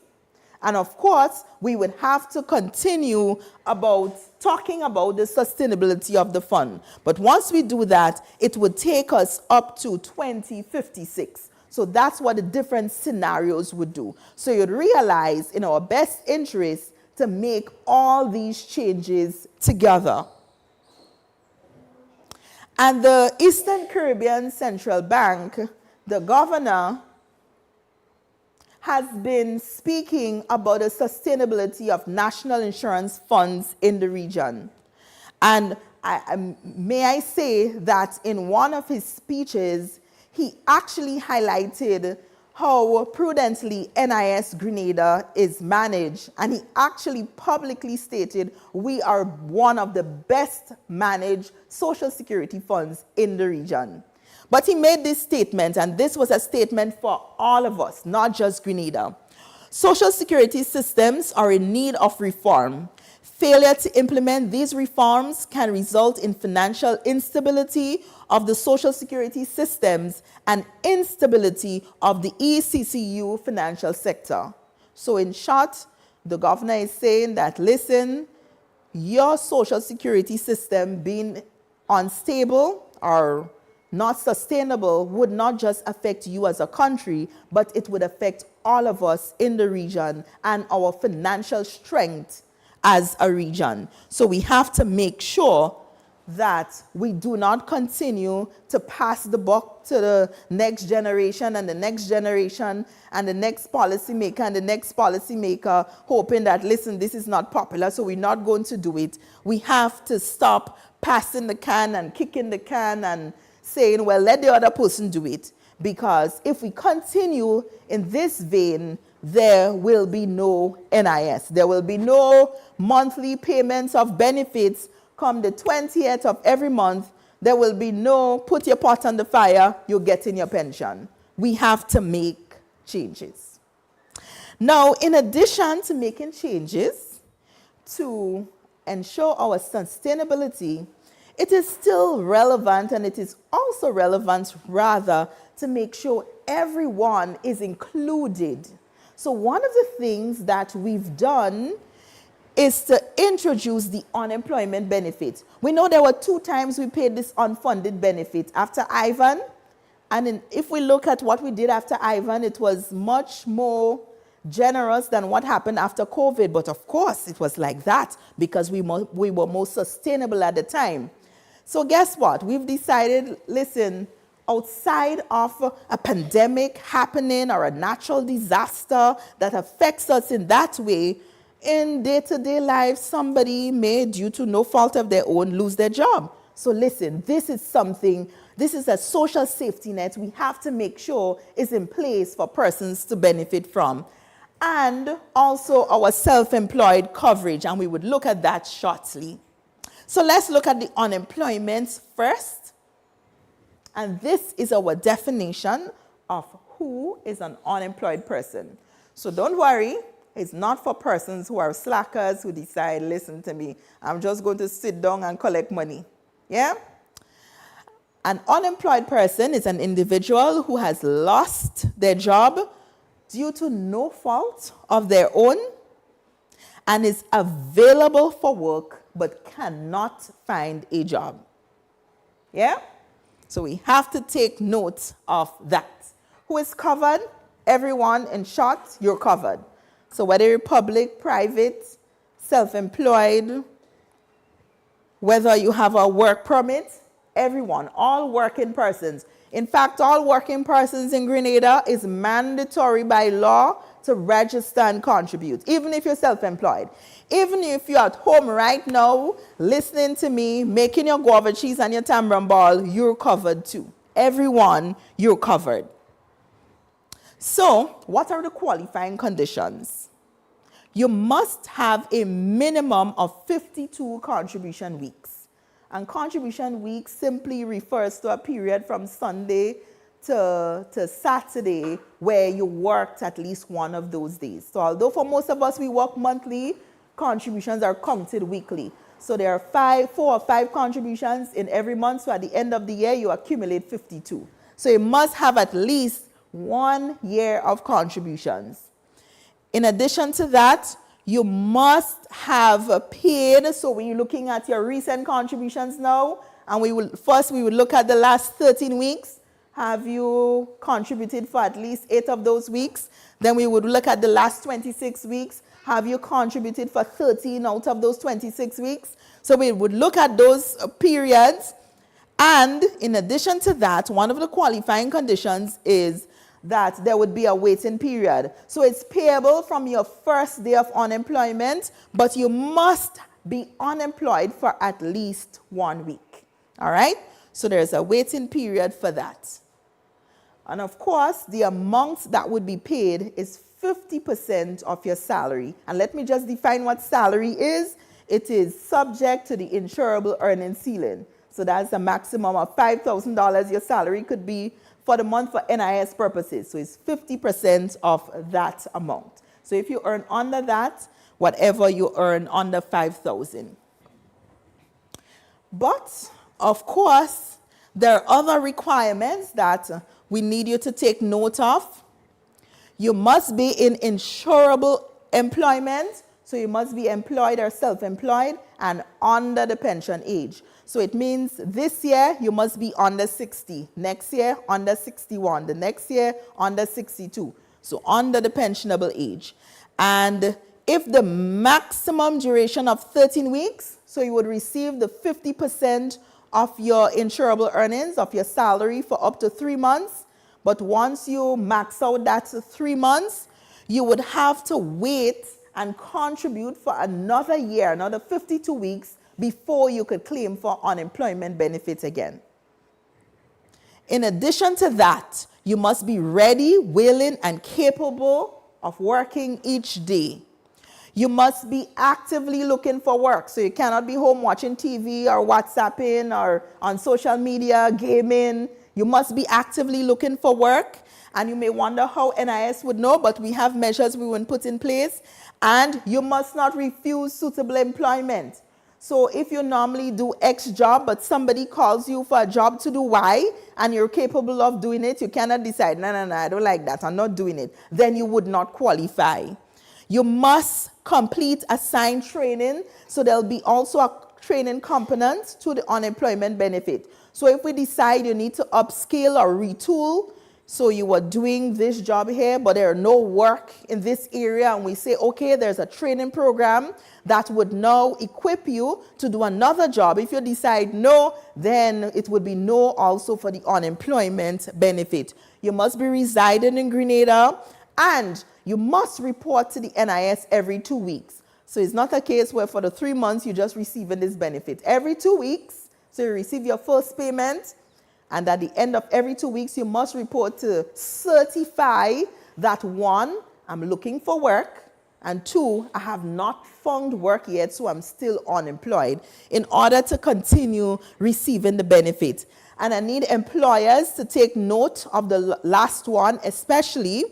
And of course, we would have to continue talking about the sustainability of the fund. But once we do that, it would take us up to 2056. So that's what the different scenarios would do. So you'd realize in our best interest to make all these changes together. And the Eastern Caribbean Central Bank, the governor, has been speaking about the sustainability of national insurance funds in the region. And may I say that in one of his speeches, he actually highlighted how prudently NIS Grenada is managed. And he actually publicly stated, we are one of the best managed social security funds in the region. But he made this statement, and this was a statement for all of us, not just Grenada. Social security systems are in need of reform. Failure to implement these reforms can result in financial instability of the social security systems and instability of the ECCU financial sector. So in short, the governor is saying that, listen, your social security system being unstable or not sustainable would not just affect you as a country, but it would affect all of us in the region and our financial strength as a region. So we have to make sure that we do not continue to pass the buck to the next generation and the next generation and the next policymaker and the next policymaker, hoping that, listen, this is not popular, so we're not going to do it. We have to stop passing the can and kicking the can and saying, well, let the other person do it. Because if we continue in this vein, there will be no NIS. There will be no monthly payments of benefits come the 20th of every month. There will be no put your pot on the fire, you're getting your pension. We have to make changes. Now, in addition to making changes to ensure our sustainability, it is still relevant, and it is also relevant, rather, to make sure everyone is included. So one of the things that we've done is to introduce the unemployment benefit. We know there were 2 times we paid this unfunded benefit after Ivan. And if we look at what we did after Ivan, it was much more generous than what happened after COVID. But of course, it was like that because we were more sustainable at the time. So guess what? We've decided, listen, outside of a pandemic happening or a natural disaster that affects us in that way, in day-to-day life, somebody may, due to no fault of their own, lose their job. So listen, this is a social safety net we have to make sure is in place for persons to benefit from. And also our self-employed coverage, and we would look at that shortly. So let's look at the unemployment first. And this is our definition of who is an unemployed person. So don't worry, it's not for persons who are slackers who decide, listen to me, I'm just going to sit down and collect money. Yeah? An unemployed person is an individual who has lost their job due to no fault of their own and is available for work but cannot find a job. Yeah? So we have to take note of that. Who is covered? Everyone. In short, you're covered. So whether you're public, private, self-employed, whether you have a work permit, everyone, all working persons. In fact, all working persons in Grenada is mandatory by law to register and contribute, even if you're self-employed. Even if you're at home right now, listening to me, making your guava cheese and your tamarind ball, you're covered too. Everyone, you're covered. So, what are the qualifying conditions? You must have a minimum of 52 contribution weeks. And contribution week simply refers to a period from Sunday to Saturday where you worked at least one of those days. So although for most of us we work monthly, contributions are counted weekly. So there are 4 or 5 contributions in every month. So at the end of the year, you accumulate 52. So you must have at least 1 year of contributions. In addition to that, you must have paid. So when you're looking at your recent contributions now, and we would look at the last 13 weeks. Have you contributed for at least 8 of those weeks? Then we would look at the last 26 weeks. Have you contributed for 13 out of those 26 weeks? So we would look at those periods. And in addition to that, one of the qualifying conditions is that there would be a waiting period. So it's payable from your first day of unemployment, but you must be unemployed for at least 1 week. All right? So there's a waiting period for that. And of course, the amount that would be paid is 50% of your salary. And let me just define what salary is. It is subject to the insurable earning ceiling. So that's a maximum of $5,000 your salary could be for the month for NIS purposes. So it's 50% of that amount. So if you earn under that, whatever you earn under $5,000. But of course, there are other requirements that we need you to take note of. You must be in insurable employment. So you must be employed or self-employed and under the pension age. So it means this year you must be under 60. Next year, under 61. The next year, under 62. So under the pensionable age. And if the maximum duration of 13 weeks, so you would receive the 50% of your insurable earnings of your salary for up to 3 months. But once you max out that 3 months, you would have to wait and contribute for another year, another 52 weeks, before you could claim for unemployment benefits again. In addition to that, you must be ready, willing, and capable of working each day. You must be actively looking for work. So you cannot be home watching TV or WhatsApping or on social media, gaming. You must be actively looking for work. And you may wonder how NIS would know, but we have measures we will put in place. And you must not refuse suitable employment. So if you normally do X job, but somebody calls you for a job to do Y, and you're capable of doing it, you cannot decide, no, I don't like that, I'm not doing it. Then you would not qualify. You must complete assigned training, so there'll be also a training component to the unemployment benefit. So if we decide you need to upskill or retool, so you were doing this job here, but there are no work in this area, and we say, okay, there's a training program that would now equip you to do another job. If you decide no, then it would be no also for the unemployment benefit. You must be residing in Grenada, and you must report to the NIS every 2 weeks. So it's not a case where for the 3 months you're just receiving this benefit. Every 2 weeks, so you receive your first payment, and at the end of every 2 weeks, you must report to certify that 1, I'm looking for work, and 2, I have not found work yet, so I'm still unemployed, in order to continue receiving the benefit. And I need employers to take note of the last one, especially.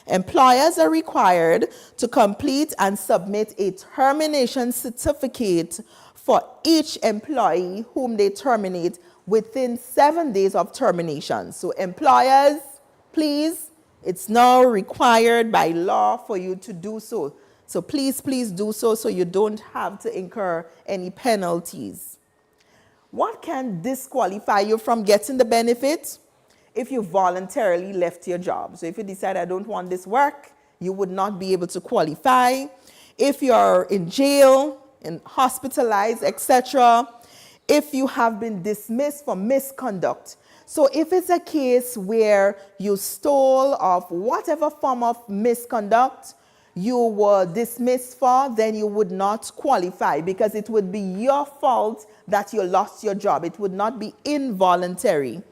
Employers are required to complete and submit a termination certificate for each employee whom they terminate within 7 days of termination. So employers, please, it's now required by law for you to do so. So please do so you don't have to incur any penalties. What can disqualify you from getting the benefit? If you voluntarily left your job. So if you decide I don't want this work, you would not be able to qualify. If you're in jail, hospitalized, etc., if you have been dismissed for misconduct. So if it's a case where you stole of whatever form of misconduct you were dismissed for, then you would not qualify because it would be your fault that you lost your job. It would not be involuntary.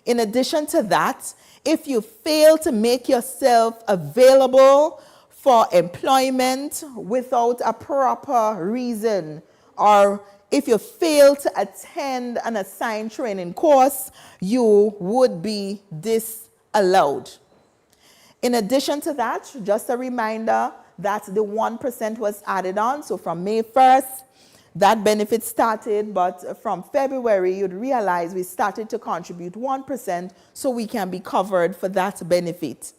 In addition to that, if you fail to make yourself available for employment without a proper reason, or if you fail to attend an assigned training course, you would be disallowed. In addition to that, just a reminder that the 1% was added on. So from May 1st, that benefit started, but from February, you'd realize we started to contribute 1% so we can be covered for that benefit.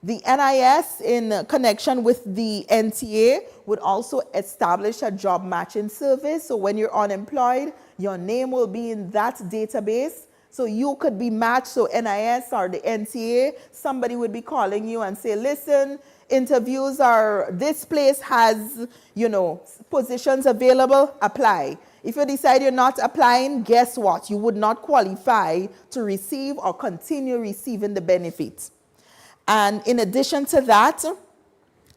The NIS, in connection with the NTA, would also establish a job matching service. So when you're unemployed, your name will be in that database. So you could be matched. So NIS or the NTA, somebody would be calling you and say, listen, interviews are, this place has, positions available, apply. If you decide you're not applying, guess what? You would not qualify to receive or continue receiving the benefits. And in addition to that,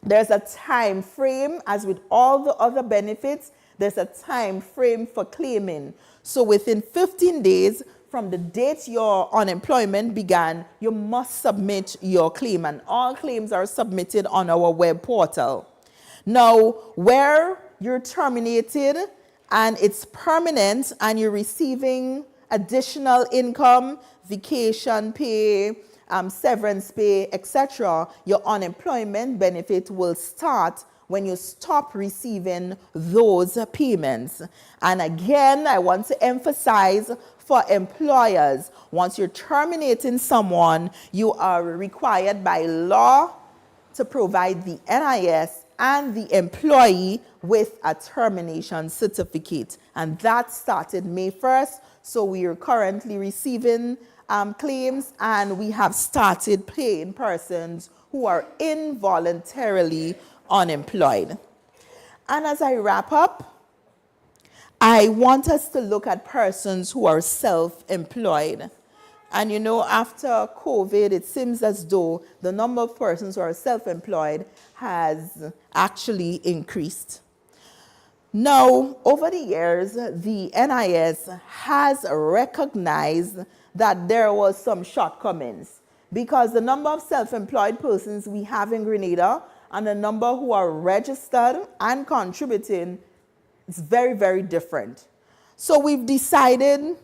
there's a time frame, as with all the other benefits, there's a time frame for claiming. So within 15 days from the date your unemployment began, you must submit your claim, and all claims are submitted on our web portal. Now, where you're terminated and it's permanent and you're receiving additional income, vacation pay, severance pay, etc., your unemployment benefit will start when you stop receiving those payments. And again, I want to emphasize for employers, once you're terminating someone, you are required by law to provide the NIS and the employee with a termination certificate. And that started May 1st, so we are currently receiving claims, and we have started paying persons who are involuntarily unemployed. And as I wrap up, I want us to look at persons who are self-employed. And after COVID, it seems as though the number of persons who are self-employed has actually increased. Now, over the years, the NIS has recognized that there was some shortcomings because the number of self-employed persons we have in Grenada and the number who are registered and contributing is very, very different. So we decided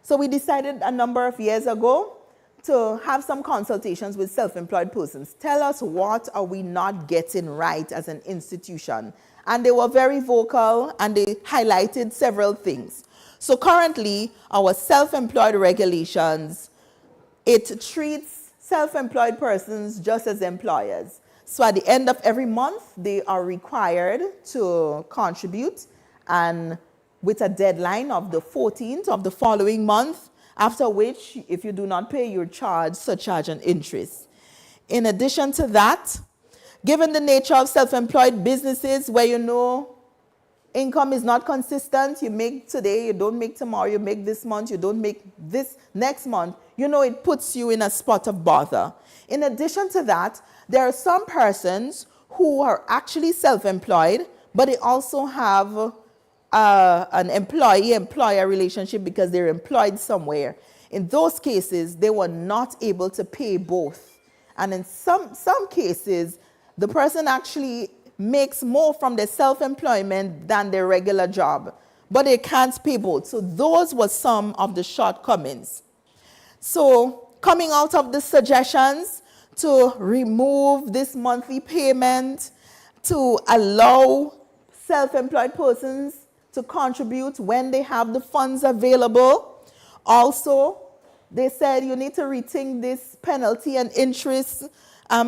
a number of years ago to have some consultations with self-employed persons. Tell us, what are we not getting right as an institution? And they were very vocal and they highlighted several things. So currently, our self-employed regulations, it treats self-employed persons just as employers. So at the end of every month, they are required to contribute, and with a deadline of the 14th of the following month, after which, if you do not pay, you're charged surcharge and interest. In addition to that, given the nature of self-employed businesses where income is not consistent, you make today, you don't make tomorrow, you make this month, you don't make this next month, it puts you in a spot of bother. In addition to that, there are some persons who are actually self-employed, but they also have an employee-employer relationship because they're employed somewhere. In those cases, they were not able to pay both. And in some cases, the person actually makes more from their self-employment than their regular job, but they can't pay both. So those were some of the shortcomings. So coming out of the suggestions to remove this monthly payment, to allow self-employed persons to contribute when they have the funds available. Also, they said you need to rethink this penalty and interest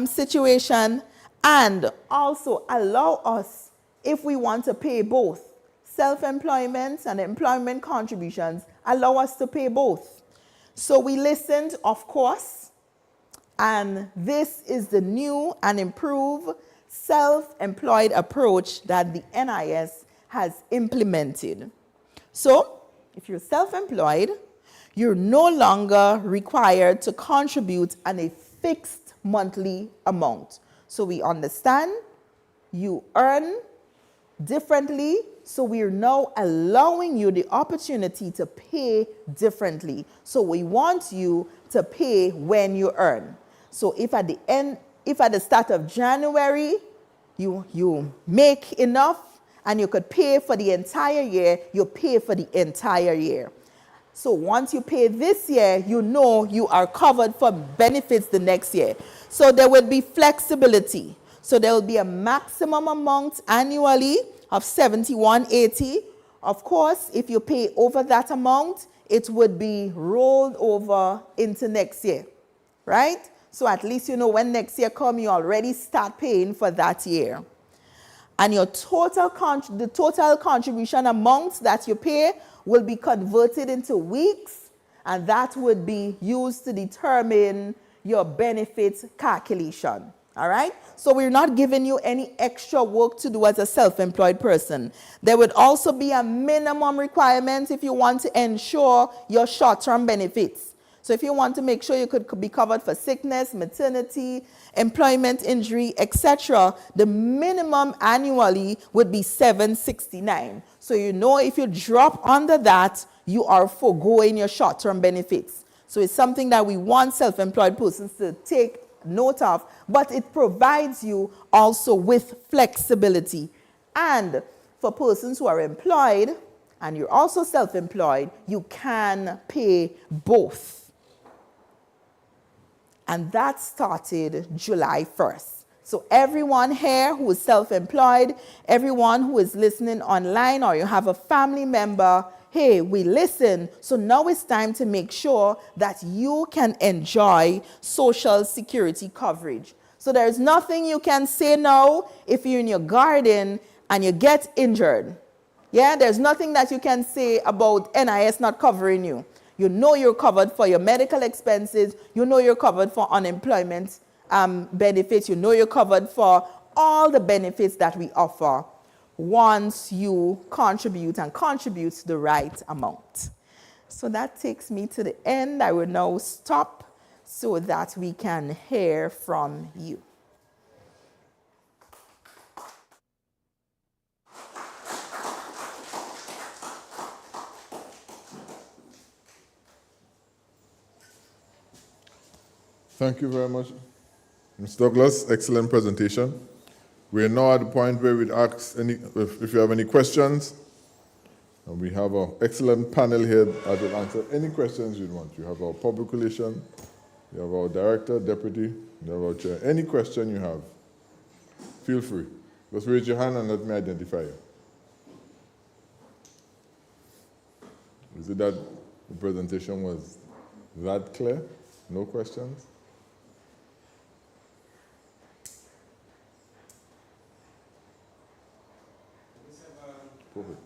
situation, and also allow us, if we want to pay both self-employment and employment contributions, allow us to pay both. So we listened, of course, and this is the new and improved self-employed approach that the NIS has implemented. So if you're self-employed, you're no longer required to contribute on a fixed monthly amount. So we understand you earn differently, so we are now allowing you the opportunity to pay differently. So we want you to pay when you earn. So if at the start of January, you make enough and you could pay for the entire year, you pay for the entire year. So once you pay this year, you know you are covered for benefits the next year. So there will be flexibility. So there will be a maximum amount annually of $71.80. Of course, if you pay over that amount, it would be rolled over into next year, right? So at least you know when next year comes, you already start paying for that year. And your the total contribution amount that you pay will be converted into weeks, and that would be used to determine your benefit calculation. All right? So we're not giving you any extra work to do as a self-employed person. There would also be a minimum requirement if you want to ensure your short-term benefits. So if you want to make sure you could be covered for sickness, maternity, employment injury, etc., the minimum annually would be $769. So you know if you drop under that, you are foregoing your short-term benefits. So it's something that we want self-employed persons to take note of, but it provides you also with flexibility. And for persons who are employed and you're also self-employed, you can pay both. And that started July 1st. So everyone here who is self-employed, everyone who is listening online, or you have a family member, hey, we listen. So now it's time to make sure that you can enjoy Social Security coverage. So there's nothing you can say now if you're in your garden and you get injured. Yeah, there's nothing that you can say about NIS not covering you. You know you're covered for your medical expenses. You know you're covered for unemployment benefits. You know you're covered for all the benefits that we offer once you contribute and contribute the right amount. So that takes me to the end. I will now stop so that we can hear from you. Thank you very much, Ms. Douglas. Excellent presentation. We are now at the point where we'd ask if you have any questions. And we have an excellent panel here that will answer any questions you want. You have our public relation, you have our director, deputy, you have our chair. Any question you have, feel free. Just raise your hand and let me identify you. Is it that the presentation was that clear? No questions? Perfect.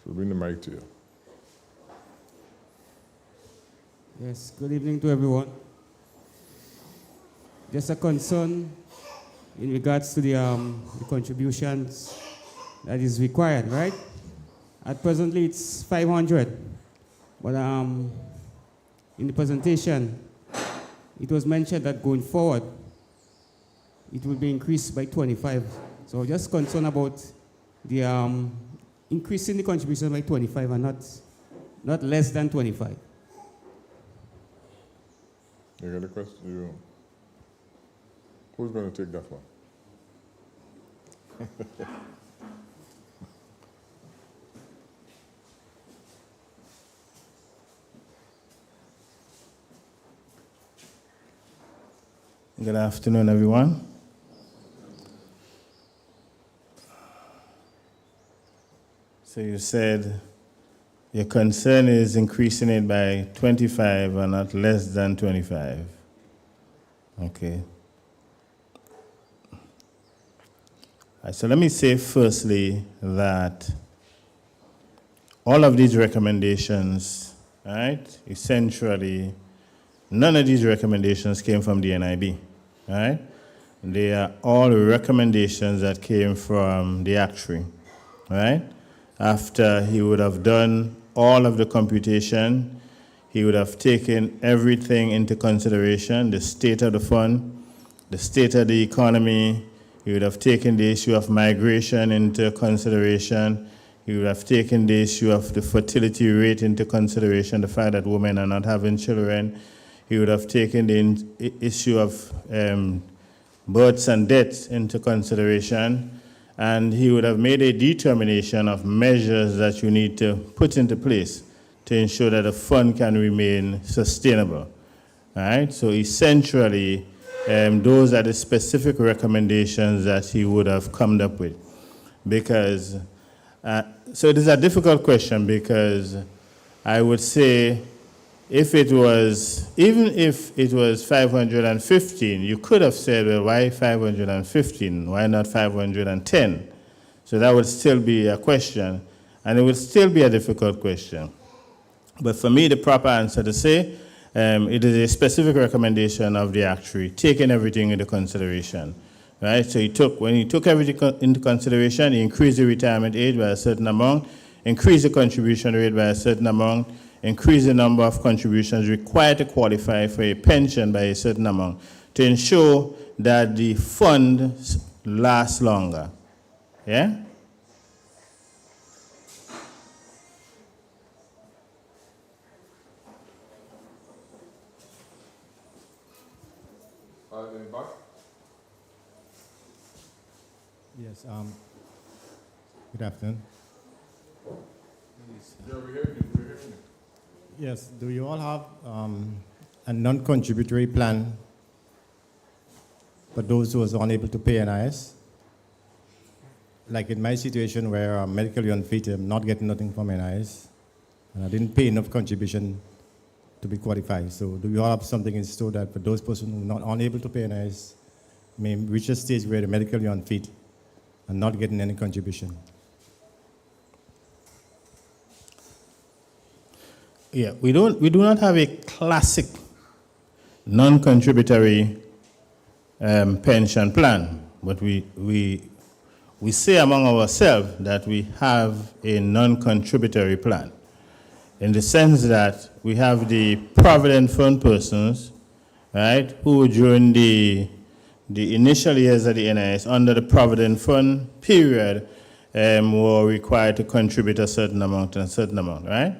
So bring the mic to you. Yes, good evening to everyone. Just a concern in regards to the contributions that is required, right? At presently it's 500, but in the presentation it was mentioned that going forward it will be increased by 25. So just concerned about the increasing the contribution by 25 and not less than 25. You got a question? Who's going to take that one? Good afternoon, everyone. So you said your concern is increasing it by 25 and not less than 25. Okay. All right, so let me say firstly that all of these recommendations, right, essentially, none of these recommendations came from the NIB, right? they are all recommendations that came from the actuary, right? After he would have done all of the computation, he would have taken everything into consideration, the state of the fund, the state of the economy. He would have taken the issue of migration into consideration. He would have taken the issue of the fertility rate into consideration, the fact that women are not having children. He would have taken the issue of births and deaths into consideration. And he would have made a determination of measures that you need to put into place to ensure that the fund can remain sustainable. All right? So essentially, those are the specific recommendations that he would have come up with. Because, so it is a difficult question, because I would say if it was, even if it was 515, you could have said, well, why 515? Why not 510? So that would still be a question, and it would still be a difficult question. But for me, the proper answer to say, it is a specific recommendation of the actuary, taking everything into consideration, right? So when he took everything into consideration, he increased the retirement age by a certain amount, increased the contribution rate by a certain amount, increase the number of contributions required to qualify for a pension by a certain amount to ensure that the fund lasts longer. Yeah? Yes, good afternoon. Yeah, we're hearing you. Yes, do you all have a non-contributory plan for those who are unable to pay NIS? Like in my situation where I'm medically unfit, I'm not getting nothing from NIS, and I didn't pay enough contribution to be qualified. So do you all have something in store that for those persons who are not unable to pay NIS may reach a stage where they're medically unfit and not getting any contribution? Yeah, we do not have a classic non-contributory pension plan, but we say among ourselves that we have a non-contributory plan, in the sense that we have the provident fund persons, right, who during the initial years of the NIS under the provident fund period were required to contribute a certain amount and a certain amount, right?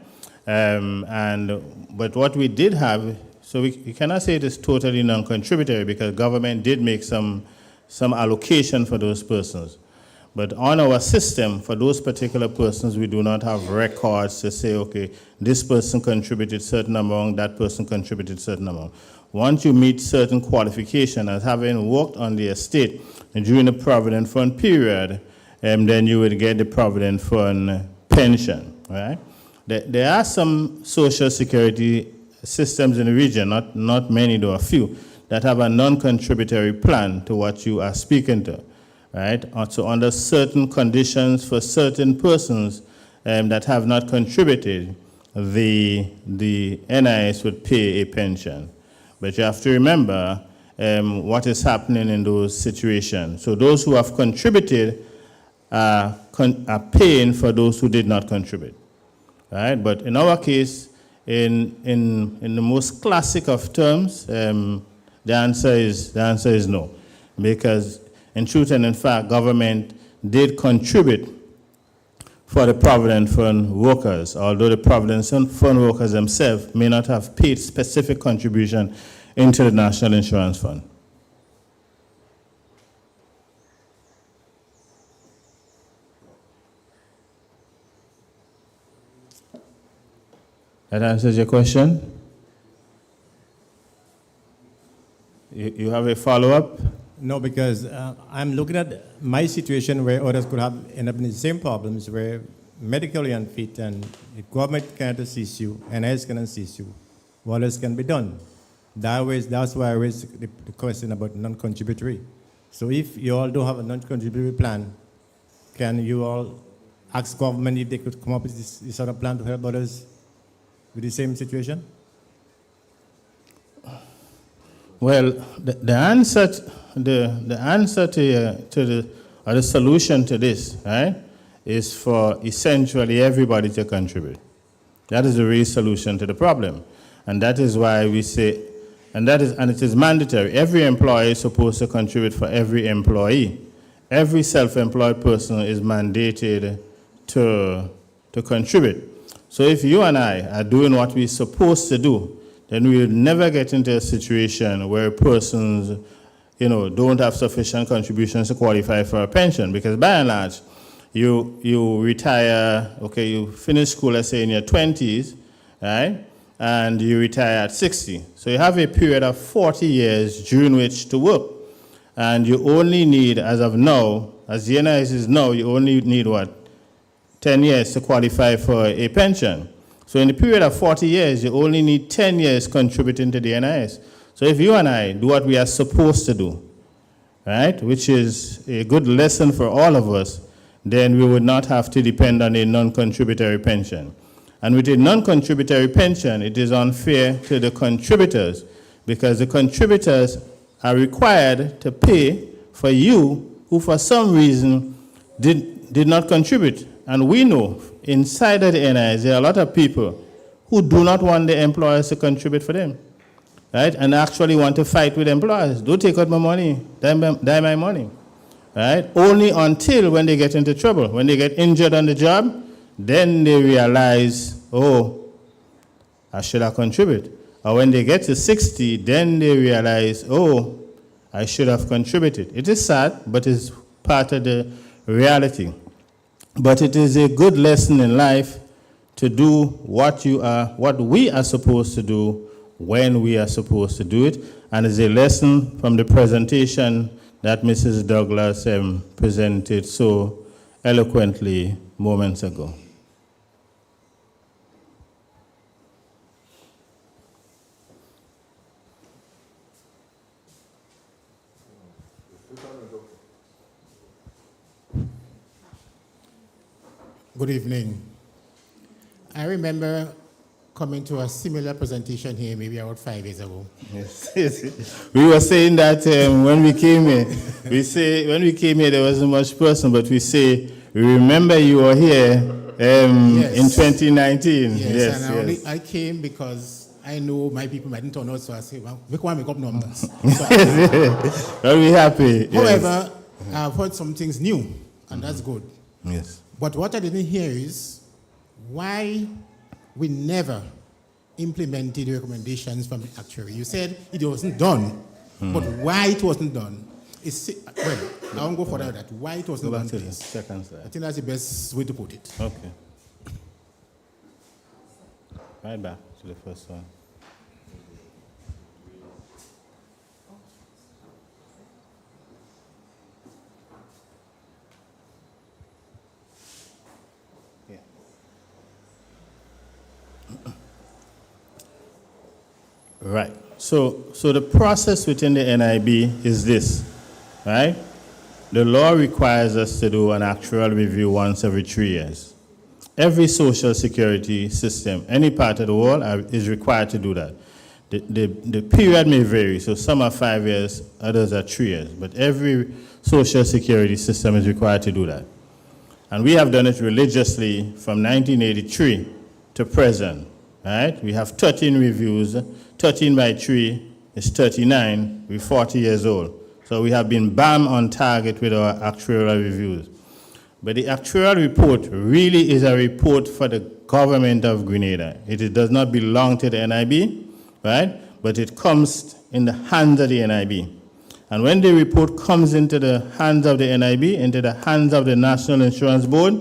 But what we did have, so we cannot say it is totally non-contributory, because government did make some allocation for those persons. But on our system, for those particular persons, we do not have records to say, okay, this person contributed certain amount, that person contributed certain amount. Once you meet certain qualification as having worked on the estate during the Provident Fund period, then you would get the Provident Fund pension, right? There are some social security systems in the region, not many, though a few, that have a non-contributory plan to what you are speaking to, right? So under certain conditions for certain persons that have not contributed, the NIS would pay a pension. But you have to remember what is happening in those situations. So those who have contributed are paying for those who did not contribute. Right? But in our case, in the most classic of terms, the answer is no, because in truth and in fact, government did contribute for the Provident Fund workers, although the Provident Fund workers themselves may not have paid specific contribution into the National Insurance Fund. That answers your question? You have a follow-up? No, because I'm looking at my situation where others could have end up in the same problems, where medically unfit and the government can't assist you, NIS can assist you. What else can be done? That's why I raised the question about non-contributory. So if you all don't have a non-contributory plan, can you all ask government if they could come up with this sort of plan to help others with the same situation? Well, the answer or the solution to this, right, is for essentially everybody to contribute. That is the real solution to the problem. And that is why we say, and it is mandatory. Every employee is supposed to contribute for every employee. Every self-employed person is mandated to contribute. So if you and I are doing what we're supposed to do, then we will never get into a situation where persons, don't have sufficient contributions to qualify for a pension. Because by and large, you retire, you finish school, let's say in your 20s, right? And you retire at 60. So you have a period of 40 years during which to work. And you only need, as of now, as the NIS is now, you only need 10 years to qualify for a pension. So in the period of 40 years, you only need 10 years contributing to the NIS. So if you and I do what we are supposed to do, right, which is a good lesson for all of us, then we would not have to depend on a non-contributory pension. And with a non-contributory pension, it is unfair to the contributors because the contributors are required to pay for you who for some reason did not contribute. And we know inside of the NIS, there are a lot of people who do not want the employers to contribute for them, right? And actually want to fight with employers. Don't take out my money, die my money, right? Only until when they get into trouble, when they get injured on the job, then they realize, oh, I should have contributed. Or when they get to 60, then they realize, oh, I should have contributed. It is sad, but it's part of the reality. But it is a good lesson in life to do what we are supposed to do when we are supposed to do it. And it's a lesson from the presentation that Mrs. Douglas presented so eloquently moments ago. Good evening. I remember coming to a similar presentation here maybe about 5 years ago. Yes. We were saying that when we came here, there wasn't much person, but we say, remember you were here Yes. in 2019. Yes, and I came because I know my people mightn't turn out, so I say, well, we can't make up numbers. Well, we're happy. However, I've heard some things new, and that's good. Yes. But what I didn't hear is why we never implemented the recommendations from the actuary. You said it wasn't done, but why it wasn't done? Well, I won't go further with that. Why it wasn't done, To the please. second slide. I think that's the best way to put it. Okay. Right back to the first one. Right. So the process within the NIB is this, right? The law requires us to do an actuarial review once every 3 years. Every social security system, any part of the world, is required to do that. The period may vary, so some are 5 years, others are 3 years, but every social security system is required to do that. And we have done it religiously from 1983 to present, right? We have 13 reviews. 13 by 3 is 39. We're 40 years old. So we have been bam on target with our actuarial reviews. But the actuarial report really is a report for the government of Grenada. It does not belong to the NIB, right? But it comes in the hands of the NIB. And when the report comes into the hands of the NIB, into the hands of the National Insurance Board,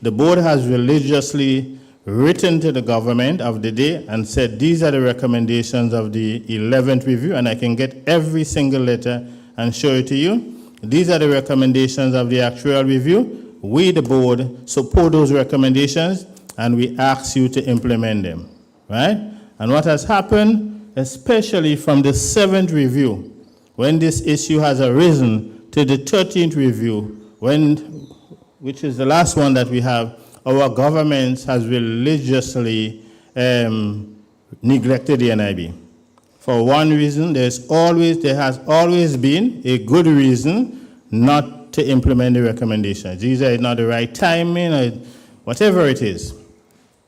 the board has religiously written to the government of the day and said, these are the recommendations of the 11th review, and I can get every single letter and show it to you. These are the recommendations of the actuarial review. We, the board, support those recommendations, and we ask you to implement them, right? And what has happened, especially from the 7th review, when this issue has arisen, to the 13th review, which is the last one that we have, our government has religiously neglected the NIB. for one reason. There has always been a good reason not to implement the recommendations. Either it's not the right timing or whatever it is.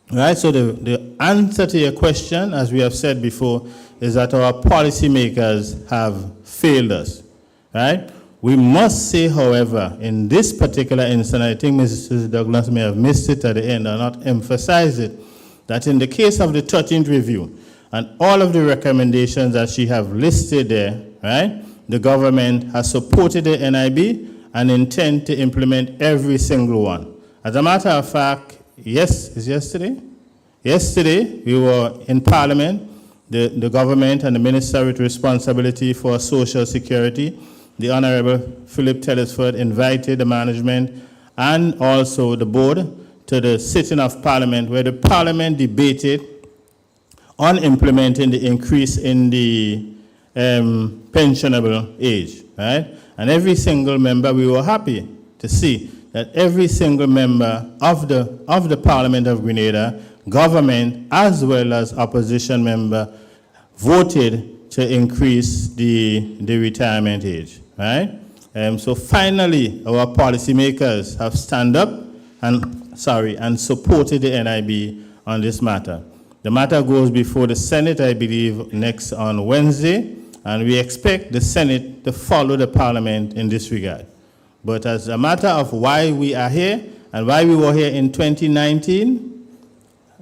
Right, so the answer to your question, as we have said before, is that our policymakers have failed us. Right? We must say, however, in this particular instance, I think Mrs. Douglas may have missed it at the end or not emphasized it, that in the case of the 13th review and all of the recommendations that she have listed there, right, the government has supported the NIB and intend to implement every single one. As a matter of fact, yesterday? Yesterday, we were in Parliament, the government and the minister with responsibility for social security, the Honorable Philip Telesford, invited the management and also the board to the sitting of Parliament, where the Parliament debated on implementing the increase in the pensionable age, right? And every single member, we were happy to see that every single member of the Parliament of Grenada, government as well as opposition member, voted to increase the retirement age, right? So finally, our policymakers have stand up and supported the NIB on this matter. The matter goes before the Senate, I believe, next on Wednesday, and we expect the Senate to follow the Parliament in this regard. But as a matter of why we are here and why we were here in 2019,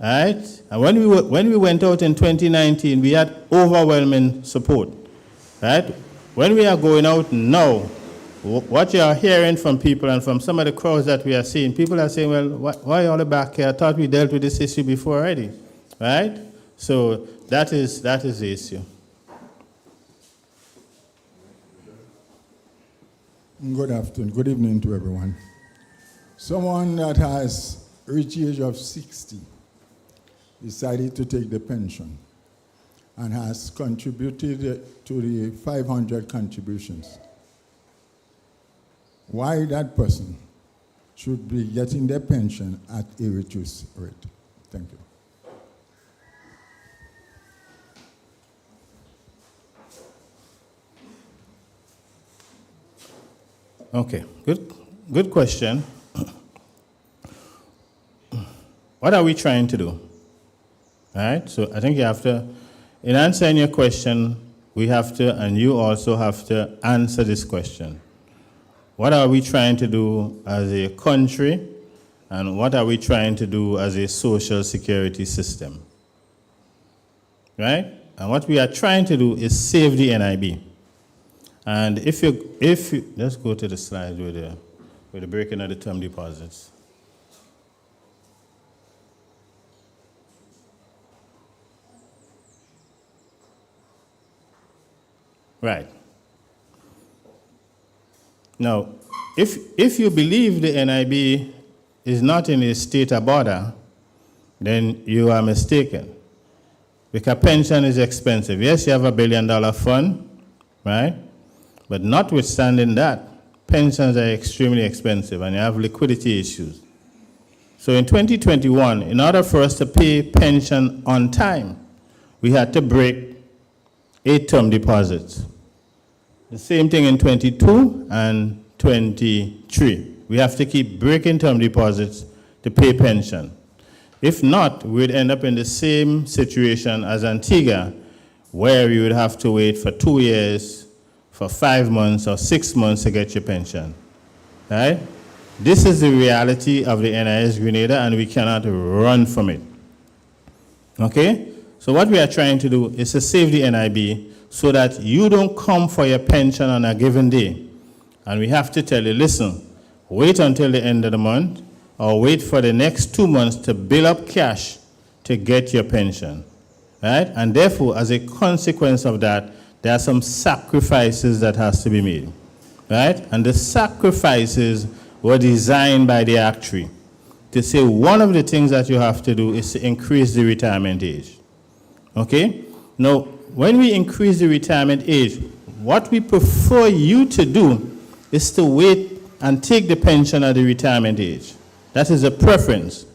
right? And when we went out in 2019, we had overwhelming support, right? When we are going out now, what you are hearing from people and from some of the crowds that we are seeing, people are saying, well, why all the back here? I thought we dealt with this issue before already, right? So that is the issue. Good afternoon, good evening to everyone. Someone that has reached the age of 60 decided to take the pension and has contributed to the 500 contributions. Why that person should be getting their pension at a reduced rate? Thank you. Okay, good question. What are we trying to do? All right, so I think you have to, in answering your question, we have to, and you also have to answer this question. What are we trying to do as a country, and what are we trying to do as a social security system? Right? And what we are trying to do is save the NIB. And if you let's go to the slide with the breaking of the term deposits. Right. Now, if you believe the NIB is not in a state of border, then you are mistaken. Because pension is expensive. Yes, you have $1 billion fund, right? But notwithstanding that, pensions are extremely expensive and you have liquidity issues. So in 2021, in order for us to pay pension on time, we had to break 8 term deposits. The same thing in 22 and 23. We have to keep breaking term deposits to pay pension. If not, we'd end up in the same situation as Antigua, where we would have to wait for 2 years, for 5 months or 6 months to get your pension, right? This is the reality of the NIS Grenada, and we cannot run from it, okay? So what we are trying to do is to save the NIB so that you don't come for your pension on a given day, and we have to tell you, listen, wait until the end of the month, or wait for the next 2 months to build up cash to get your pension, right? And therefore, as a consequence of that, there are some sacrifices that has to be made, right? And the sacrifices were designed by the actuary to say one of the things that you have to do is to increase the retirement age, okay? Now, when we increase the retirement age, what we prefer you to do is to wait and take the pension at the retirement age. That is a preference,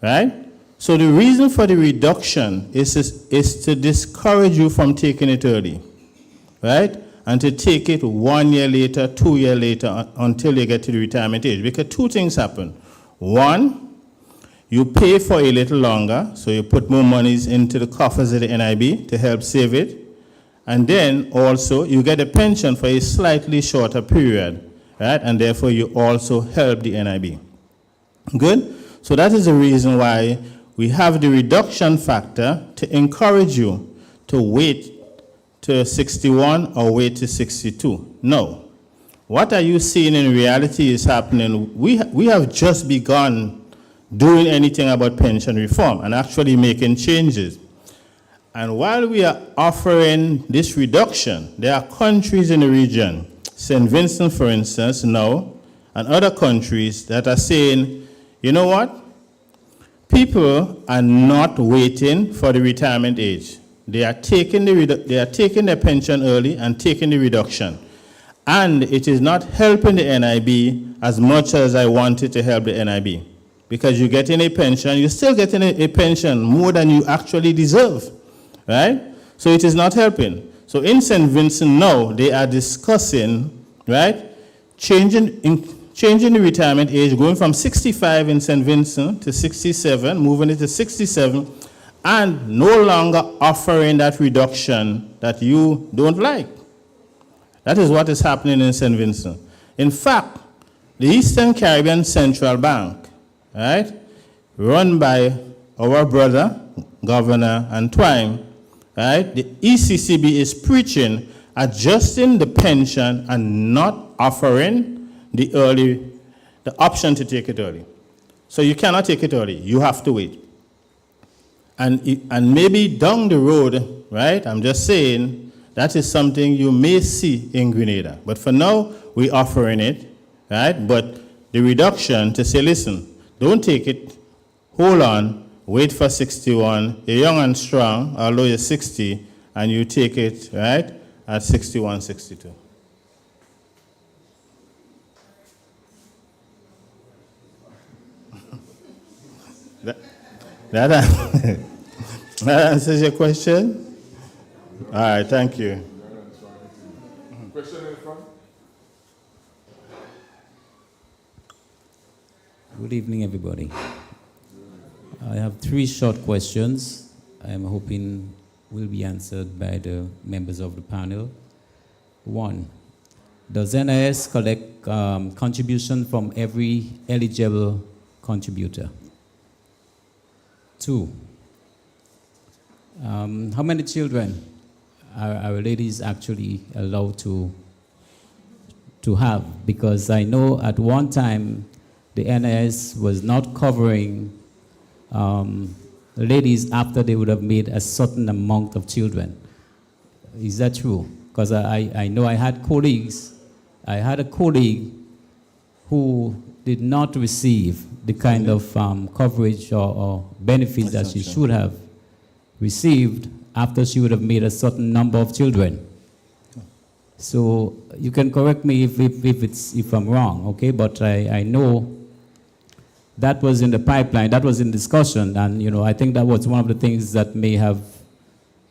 right? So the reason for the reduction is to discourage you from taking it early, right? And to take it 1 year later, 2 years later, until you get to the retirement age. Because two things happen. One, you pay for a little longer, so you put more monies into the coffers of the NIB to help save it. And then also, you get a pension for a slightly shorter period, right? And therefore, you also help the NIB. Good? So that is the reason why we have the reduction factor to encourage you to wait to 61 or wait to 62. No. What are you seeing in reality is happening? We have just begun doing anything about pension reform and actually making changes. And while we are offering this reduction, there are countries in the region, St. Vincent, for instance, now, and other countries that are saying, you know what? People are not waiting for the retirement age. They are taking their pension early and taking the reduction. And it is not helping the NIB as much as I wanted to help the NIB. Because you're getting a pension, you're still getting a pension more than you actually deserve, right? So it is not helping. So in St. Vincent now, they are discussing, right, changing the retirement age, going from 65 in St. Vincent to 67, moving it to 67, and no longer offering that reduction that you don't like. That is what is happening in St. Vincent. In fact, the Eastern Caribbean Central Bank, right, run by our brother, Governor Antwine, right, the ECCB is preaching adjusting the pension and not offering the option to take it early. So you cannot take it early. You have to wait. And maybe down the road, right, I'm just saying, that is something you may see in Grenada. But for now, we're offering it, right? But the reduction to say, listen, don't take it, hold on, wait for 61, you're young and strong, although you're 60, and you take it, right, at 61, 62. That answers your question? All right, thank you. Question in front? Good evening, everybody. I have 3 short questions. I'm hoping will be answered by the members of the panel. 1, does NIS collect contribution from every eligible contributor? 2, how many children are our ladies actually allowed to have? Because I know at one time the NIS was not covering ladies after they would have made a certain amount of children. Is that true? Because I know I had a colleague who did not receive the kind of coverage or benefits that she should have received after she would have made a certain number of children. So you can correct me if I'm wrong, okay? But I know that was in the pipeline, that was in discussion, and I think that was one of the things that may have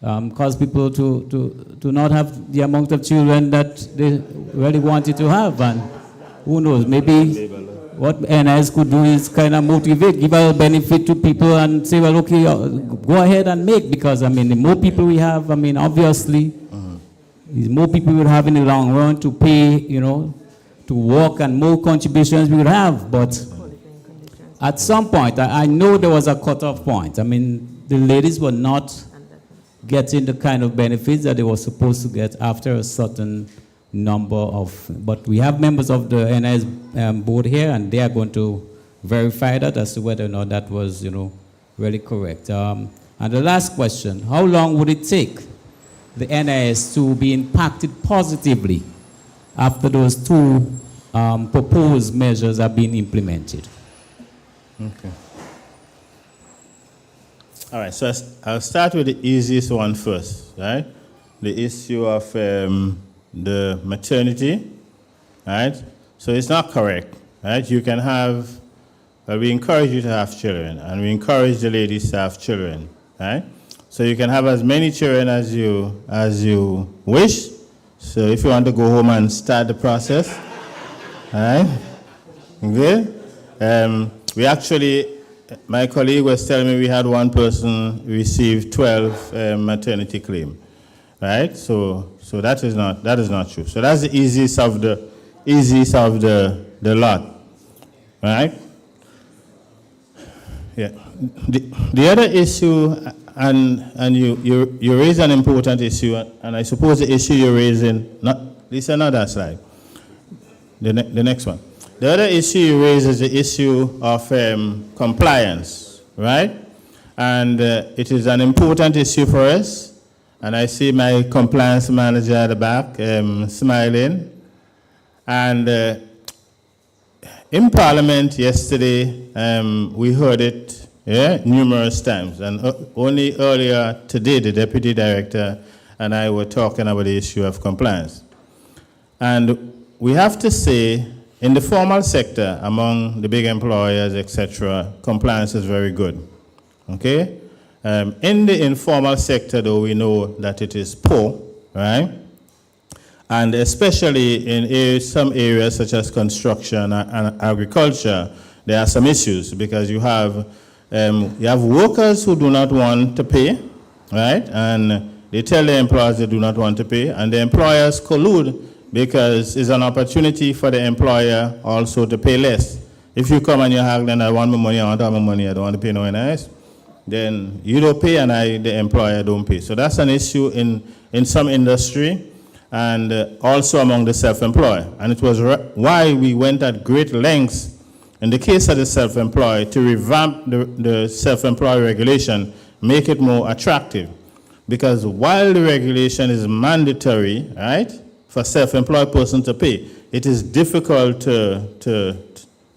caused people to not have the amount of children that they really wanted to have. And who knows, maybe what NIS could do is kind of motivate, give a benefit to people and say, well, okay, go ahead and make, because, the more people we have, obviously, the more people we would have in the long run to pay, to work, and more contributions we would have. But at some point, I know there was a cutoff point. The ladies were not getting the kind of benefits that they were supposed to get after a certain number of, but we have members of the NIS board here, and they are going to verify that as to whether or not that was, really correct. And the last question, how long would it take the NIS to be impacted positively after those 2 proposed measures are being implemented? Okay. All right, so I'll start with the easiest one first, right? The issue of the maternity, right? So it's not correct, right? You can have But we encourage you to have children, and we encourage the ladies to have children, right? So you can have as many children as you wish. So if you want to go home and start the process, all right? Okay? We actually, my colleague was telling me we had one person receive 12 maternity claim, right? So that is not true. So that's the easiest of the lot, right? Yeah. The other issue, and you raise an important issue, and I suppose the issue you're raising, this is another slide, the next one. The other issue you raise is the issue of compliance, right? And it is an important issue for us, and I see my compliance manager at the back smiling. And in Parliament yesterday, we heard it numerous times, and only earlier today the Deputy Director and I were talking about the issue of compliance. And we have to say, in the formal sector, among the big employers, etc., compliance is very good, okay? In the informal sector, though, we know that it is poor, right? And especially in some areas such as construction and agriculture, there are some issues because you have workers who do not want to pay, right? And they tell the employers they do not want to pay, and the employers collude because it's an opportunity for the employer also to pay less. If you come and you have, then I want my money, I want to have my money, I don't want to pay no NIS, then you don't pay and the employer don't pay. So that's an issue in some industry and also among the self-employed. And it was why we went at great lengths in the case of the self-employed to revamp the self-employed regulation, make it more attractive. Because while the regulation is mandatory, right, for self-employed person to pay, it is difficult to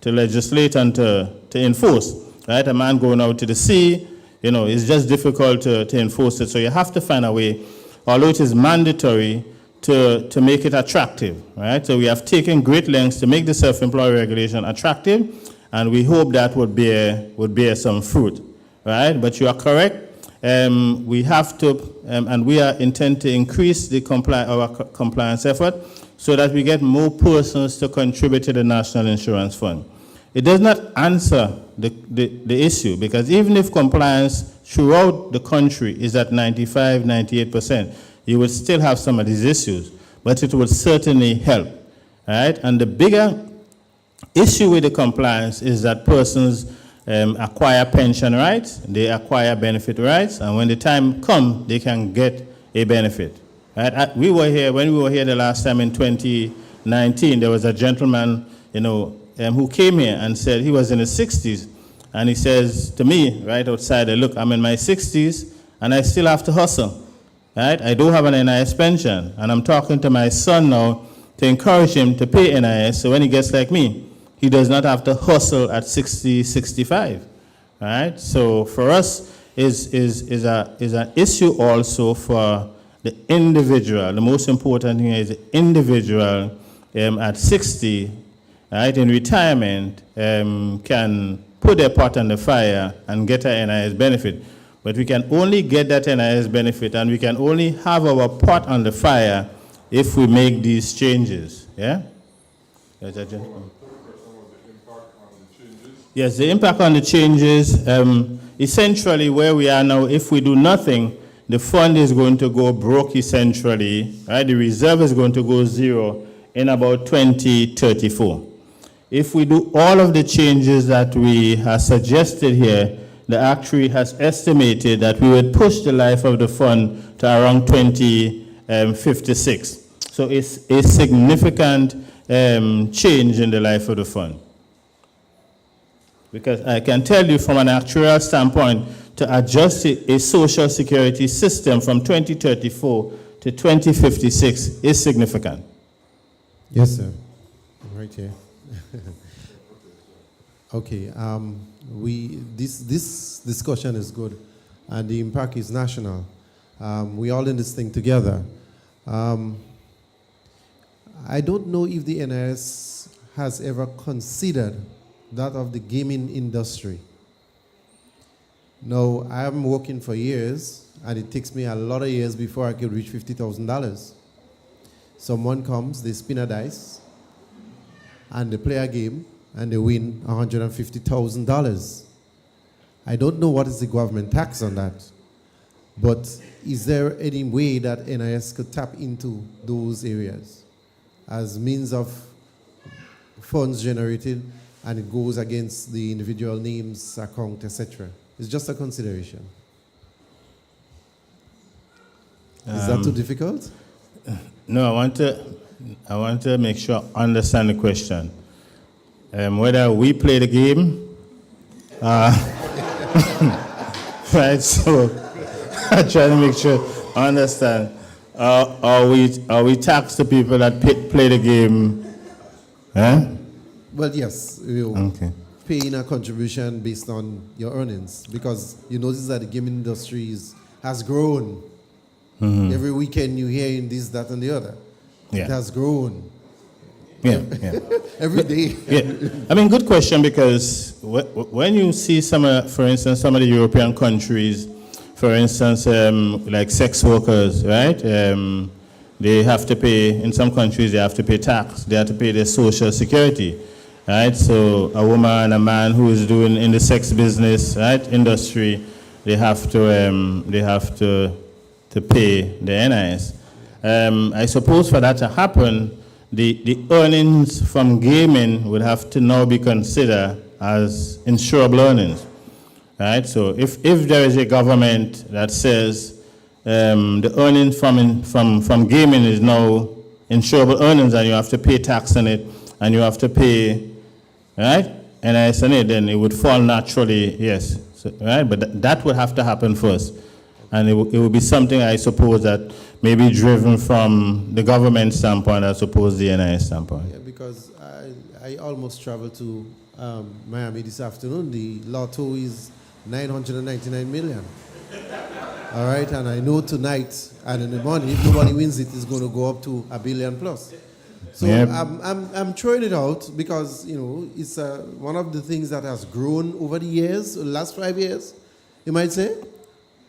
legislate and to enforce, right? A man going out to the sea, it's just difficult to enforce it. So you have to find a way, although it is mandatory, to make it attractive, right? So we have taken great lengths to make the self-employed regulation attractive, and we hope that would bear some fruit, right? But you are correct. We have to, and we are intent to increase our compliance effort so that we get more persons to contribute to the National Insurance Fund. It does not answer the issue, because even if compliance throughout the country is at 95, 98%, you would still have some of these issues, but it would certainly help, right? And the bigger issue with the compliance is that persons acquire pension rights, they acquire benefit rights, and when the time comes, they can get a benefit. Right? When we were here the last time in 2019, there was a gentleman, who came here and said he was in his 60s, and he says to me right outside, look, I'm in my 60s, and I still have to hustle. Right? I do have an NIS pension, and I'm talking to my son now to encourage him to pay NIS, so when he gets like me, he does not have to hustle at 60, 65, right? So for us, is an issue also for the individual. The most important thing is the individual at 60, right, in retirement, can put their pot on the fire and get a NIS benefit. But we can only get that NIS benefit, and we can only have our pot on the fire if we make these changes, yeah? There's a gentleman. Yes, the impact on the changes, essentially where we are now, if we do nothing, the fund is going to go broke essentially, right? The reserve is going to go zero in about 2034. If we do all of the changes that we have suggested here, the actuary has estimated that we would push the life of the fund to around 2056. So it's a significant change in the life of the fund. Because I can tell you from an actuarial standpoint, to adjust a social security system from 2034 to 2056 is significant. Yes, sir. Right here. Okay. This discussion is good, and the impact is national. We all in this thing together. I don't know if the NIS has ever considered that of the gaming industry. Now, I'm working for years, and it takes me a lot of years before I could reach $50,000. Someone comes, they spin a dice, and they play a game, and they win $150,000. I don't know what is the government tax on that, but is there any way that NIS could tap into those areas as means of funds generated, and it goes against the individual names, account, etc.? It's just a consideration. Is that too difficult? No, I want to make sure I understand the question. Whether we play the game, right? So I try to make sure I understand. Are we tax the people that play the game? Huh? Well, yes. Okay. Paying a contribution based on your earnings, because you notice that the gaming industry has grown. Mm-hmm. Every weekend you hear in this, that, and the other. Yeah. It has grown. Yeah. Every day. Yeah. I mean, good question, because when you see for instance, some of the European countries, for instance, like sex workers, right? They have to pay, in some countries, they have to pay tax. They have to pay their social security, right? So a woman, a man who is doing in the sex business, right, industry, they have to pay the NIS. I suppose for that to happen, the earnings from gaming would have to now be considered as insurable earnings, right? So if there is a government that says the earnings from gaming is now insurable earnings, and you have to pay tax on it, and you have to pay, right, NIS on it, then it would fall naturally, yes, so, right? But that would have to happen first. And it would be something, I suppose, that may be driven from the government standpoint as opposed to the NIS standpoint. Yeah, because I almost traveled to Miami this afternoon. The lotto is 999 million. All right, and I know tonight and in the morning, if nobody wins it, it's going to go up to $1 billion plus. So Yep. I'm throwing it out because, you know, it's one of the things that has grown over the years, the last 5 years, you might say.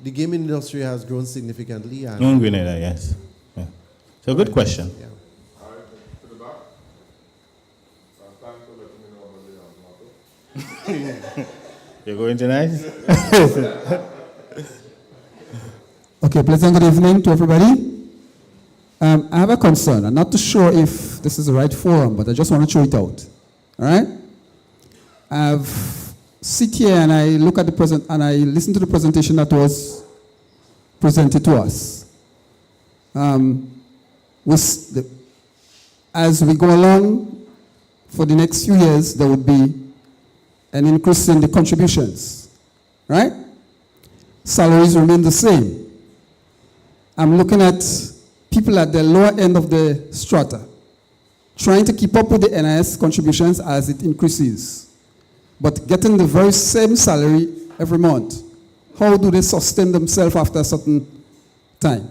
The gaming industry has grown significantly. And In Grenada, yes. Yeah. So good question. Yeah. All right, to the back. Thanks for letting me know about the motto. You're going tonight? Okay, pleasant good evening to everybody. I have a concern. I'm not too sure if this is the right forum, but I just want to throw it out. All right? I've sit here and I look at and I listen to the presentation that was presented to us. As we go along for the next few years, there would be an increase in the contributions, right? Salaries remain the same. I'm looking at people at the lower end of the strata, trying to keep up with the NIS contributions as it increases, but getting the very same salary every month. How do they sustain themselves after a certain time?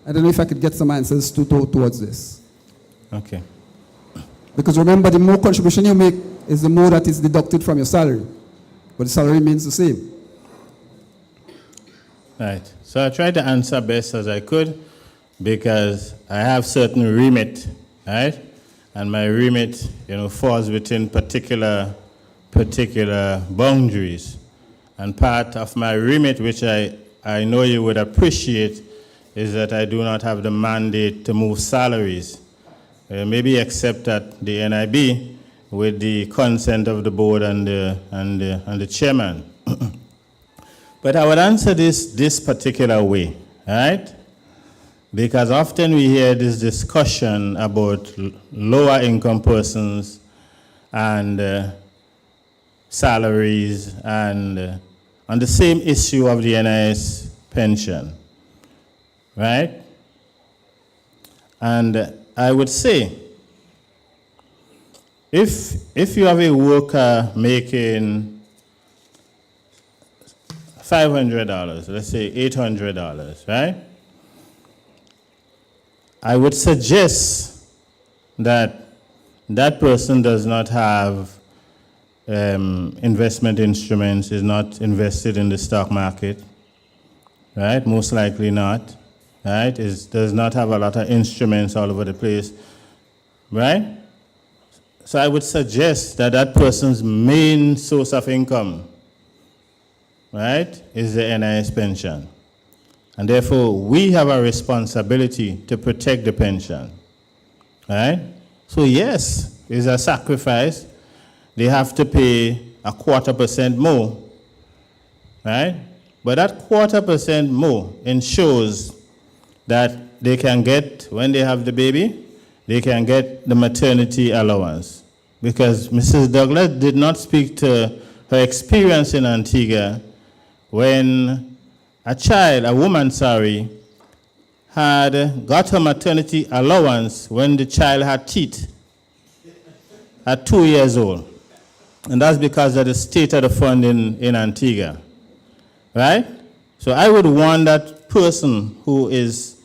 I don't know if I could get some answers towards this. Okay. Because remember, the more contribution you make is the more that is deducted from your salary, but the salary remains the same. Right. So I tried to answer best as I could because I have certain remit, right? And my remit, falls within particular boundaries. And part of my remit, which I know you would appreciate, is that I do not have the mandate to move salaries, maybe except at the NIB with the consent of the board and the chairman. But I would answer this particular way, right? Because often we hear this discussion about lower income persons and salaries and on the same issue of the NIS pension, right? And I would say, if you have a worker making $500, let's say $800, right? I would suggest that that person does not have investment instruments, is not invested in the stock market, right? Most likely not, right? Does not have a lot of instruments all over the place, right? So I would suggest that that person's main source of income, right, is the NIS pension. And therefore, we have a responsibility to protect the pension, right? So yes, it's a sacrifice. They have to pay 0.25% more, right? But that 0.25% more ensures that they can get, when they have the baby, they can get the maternity allowance. Because Mrs. Douglas did not speak to her experience in Antigua when a woman, had got her maternity allowance when the child had teeth at 2 years old. And that's because of the state of the fund in Antigua, right? So I would want that person who is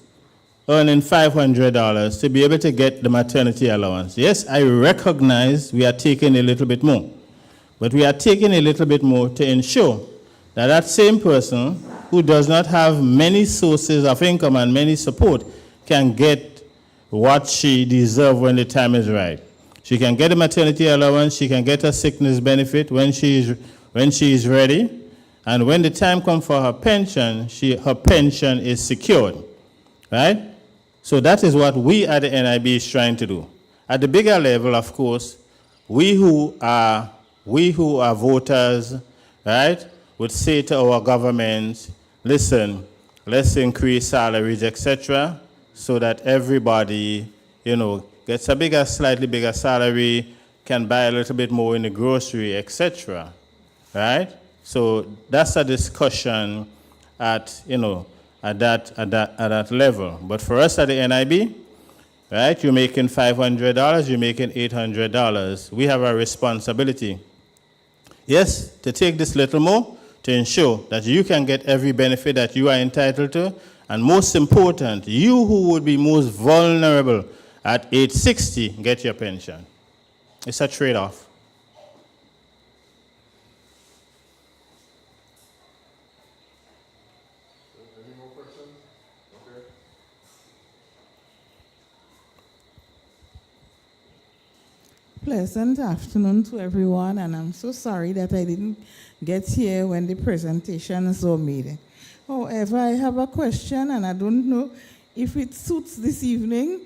earning $500 to be able to get the maternity allowance. Yes, I recognize we are taking a little bit more, but we are taking a little bit more to ensure that that same person who does not have many sources of income and many support can get what she deserves when the time is right. She can get a maternity allowance, she can get a sickness benefit when she is ready, and when the time comes for her pension, her pension is secured, right? So that is what we at the NIB is trying to do. At the bigger level, of course, we who are voters, right, would say to our government, listen, let's increase salaries, etc., so that everybody, gets a slightly bigger salary, can buy a little bit more in the grocery, etc., right? So that's a discussion at that level. But for us at the NIB, right, you're making $500, you're making $800. We have a responsibility, yes, to take this little more to ensure that you can get every benefit that you are entitled to, and most important, you who would be most vulnerable at age 60 get your pension. It's a trade-off. Pleasant afternoon to everyone, and I'm so sorry that I didn't get here when the presentations were made. However, I have a question, and I don't know if it suits this evening,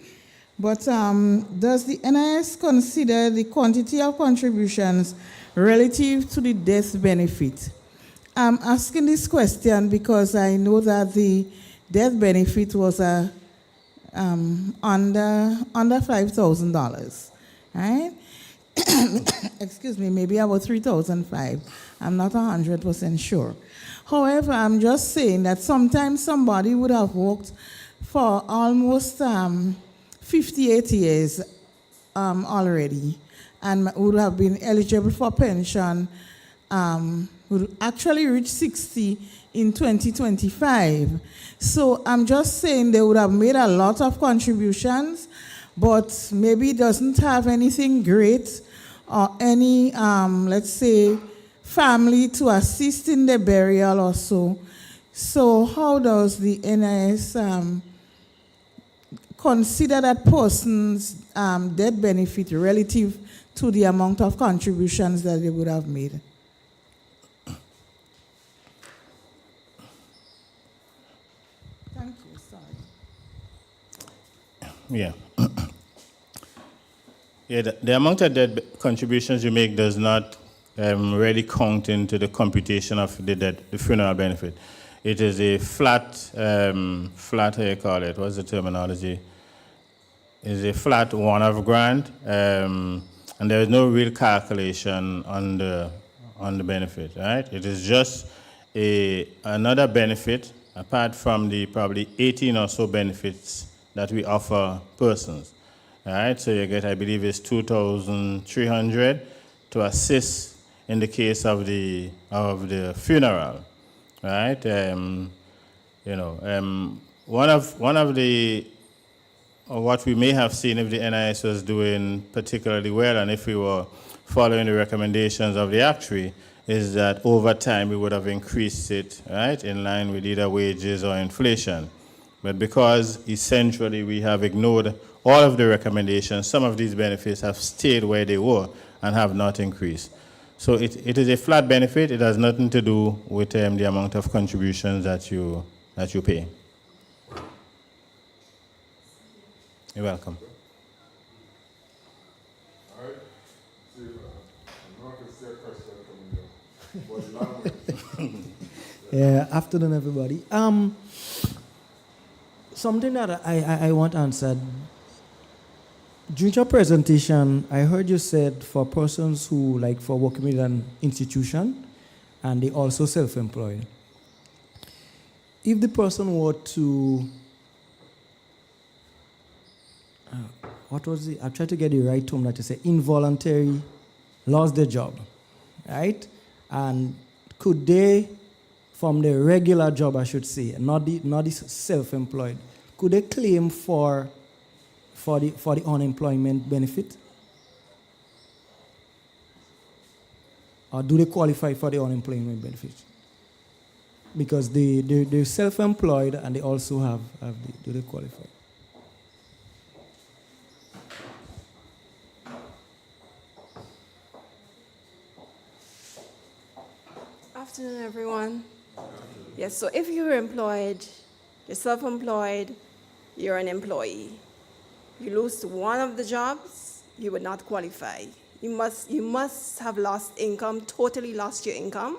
but does the NIS consider the quantity of contributions relative to the death benefit? I'm asking this question because I know that the death benefit was under $5,000, right? Excuse me, maybe about $3,500. I'm not 100% sure. However, I'm just saying that sometimes somebody would have worked for almost 58 years already and would have been eligible for pension, would actually reach 60 in 2025. So I'm just saying they would have made a lot of contributions, but maybe doesn't have anything great or any, let's say, family to assist in the burial or so. So how does the NIS consider that person's death benefit relative to the amount of contributions that they would have made? Thank you, sorry. Yeah. Yeah, the amount of debt contributions you make does not really count into the computation of the funeral benefit. It is a flat, how you call it, what's the terminology? It's a flat one-off grant, and there is no real calculation on the benefit, right? It is just another benefit apart from the probably 18 or so benefits that we offer persons. All right, so you get, I believe, it's $2,300 to assist in the case of the funeral, right? One of the what we may have seen if the NIS was doing particularly well and if we were following the recommendations of the actuary is that over time we would have increased it, right, in line with either wages or inflation. But because essentially we have ignored all of the recommendations, some of these benefits have stayed where they were and have not increased. So it is a flat benefit. It has nothing to do with the amount of contributions that you pay. You're welcome. All right. See, I'm not going to see a question coming up. Yeah, afternoon, everybody. Something that I want answered. During your presentation, I heard you said for persons who, like, for working with an institution, and they also self-employed. If the person were to, what was it? I tried to get the right term that you say, involuntary, lost their job, right? And could they, from the regular job, I should say, not the self-employed, could they claim for the unemployment benefit? Or do they qualify for the unemployment benefit? Because they're self-employed and they also do they qualify? Afternoon, everyone. Yes, so if you're employed, you're self-employed, you're an employee. You lose one of the jobs, you would not qualify. You must have lost income, totally lost your income,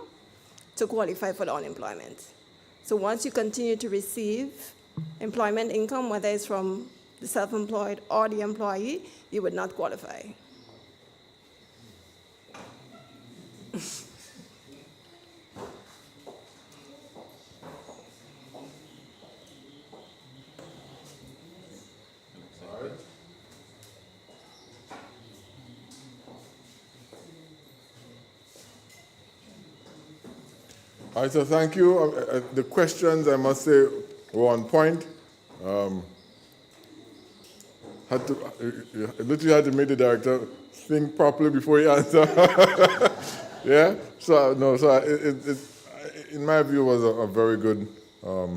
to qualify for the unemployment. So once you continue to receive employment income, whether it's from the self-employed or the employee, you would not qualify. All right, so thank you. The questions, I must say, were on point. Literally had to make the director think properly before he answered. Yeah? So, no, so in my view, was a very good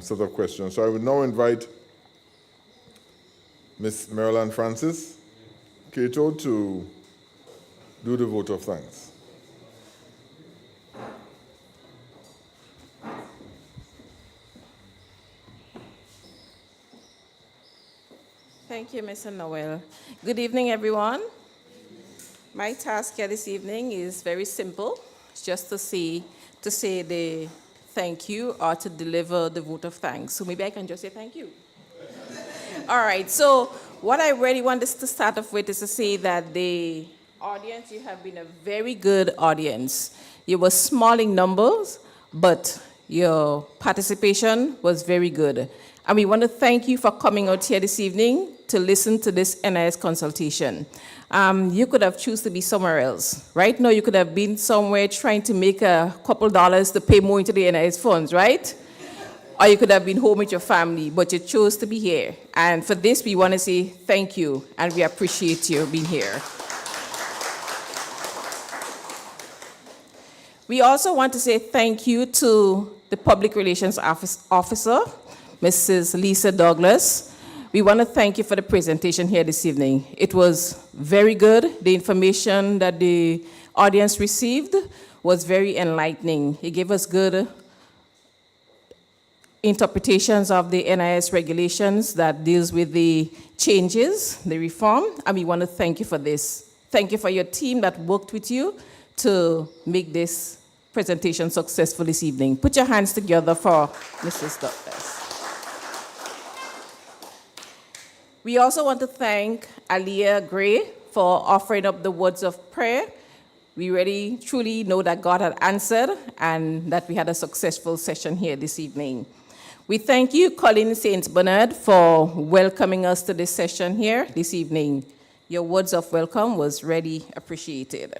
set of questions. So I would now invite Ms. Marilyn Francis Cato to do the vote of thanks. Thank you, Mr. Noel. Good evening, everyone. My task here this evening is very simple. It's just to say the thank you or to deliver the vote of thanks. So maybe I can just say thank you. All right, so what I really want us to start off with is to say that the audience, you have been a very good audience. You were small in numbers, but your participation was very good. And we want to thank you for coming out here this evening to listen to this NIS consultation. You could have chosen to be somewhere else. Right now, you could have been somewhere trying to make a couple dollars to pay more into the NIS funds, right? Or you could have been home with your family, but you chose to be here. And for this, we want to say thank you, and we appreciate you being here. We also want to say thank you to the Public Relations Officer, Mrs. Lisa Douglas. We want to thank you for the presentation here this evening. It was very good. The information that the audience received was very enlightening. It gave us good interpretations of the NIS regulations that deals with the changes, the reform, and we want to thank you for this. Thank you for your team that worked with you to make this presentation successful this evening. Put your hands together for Mrs. Douglas. We also want to thank Aliyah Gray for offering up the words of prayer. We really, truly know that God had answered and that we had a successful session here this evening. We thank you, Colin St. Bernard, for welcoming us to this session here this evening. Your words of welcome was really appreciated.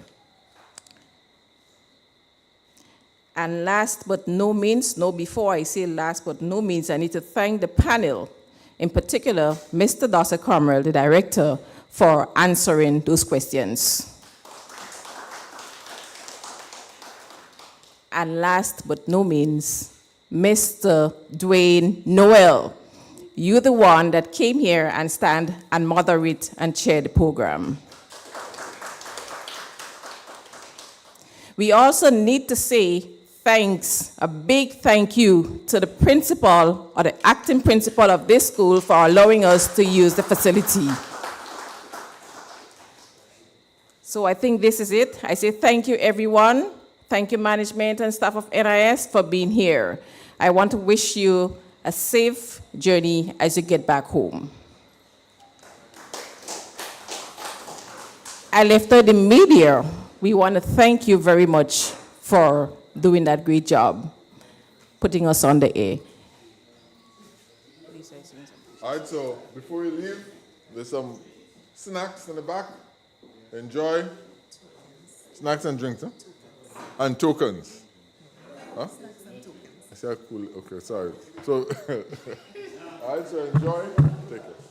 And last but no means, before I say last but no means, I need to thank the panel. in particular, Mr. Darcy Cromwell, the director, for answering those questions. And last but no means, Mr. Dwayne Noel. You're the one that came here and stand and moderate and chair the program. We also need to say thanks, a big thank you to the principal or the acting principal of this school for allowing us to use the facility. So I think this is it. I say thank you, everyone. Thank you, management and staff of NIS, for being here. I want to wish you a safe journey as you get back home. And after the media, we want to thank you very much for doing that great job, putting us on the air. All right, so before we leave, there's some snacks in the back. Enjoy. Snacks and drinks, huh? And tokens. Huh? I said cool. Okay, sorry. So, all right, so enjoy. Take it.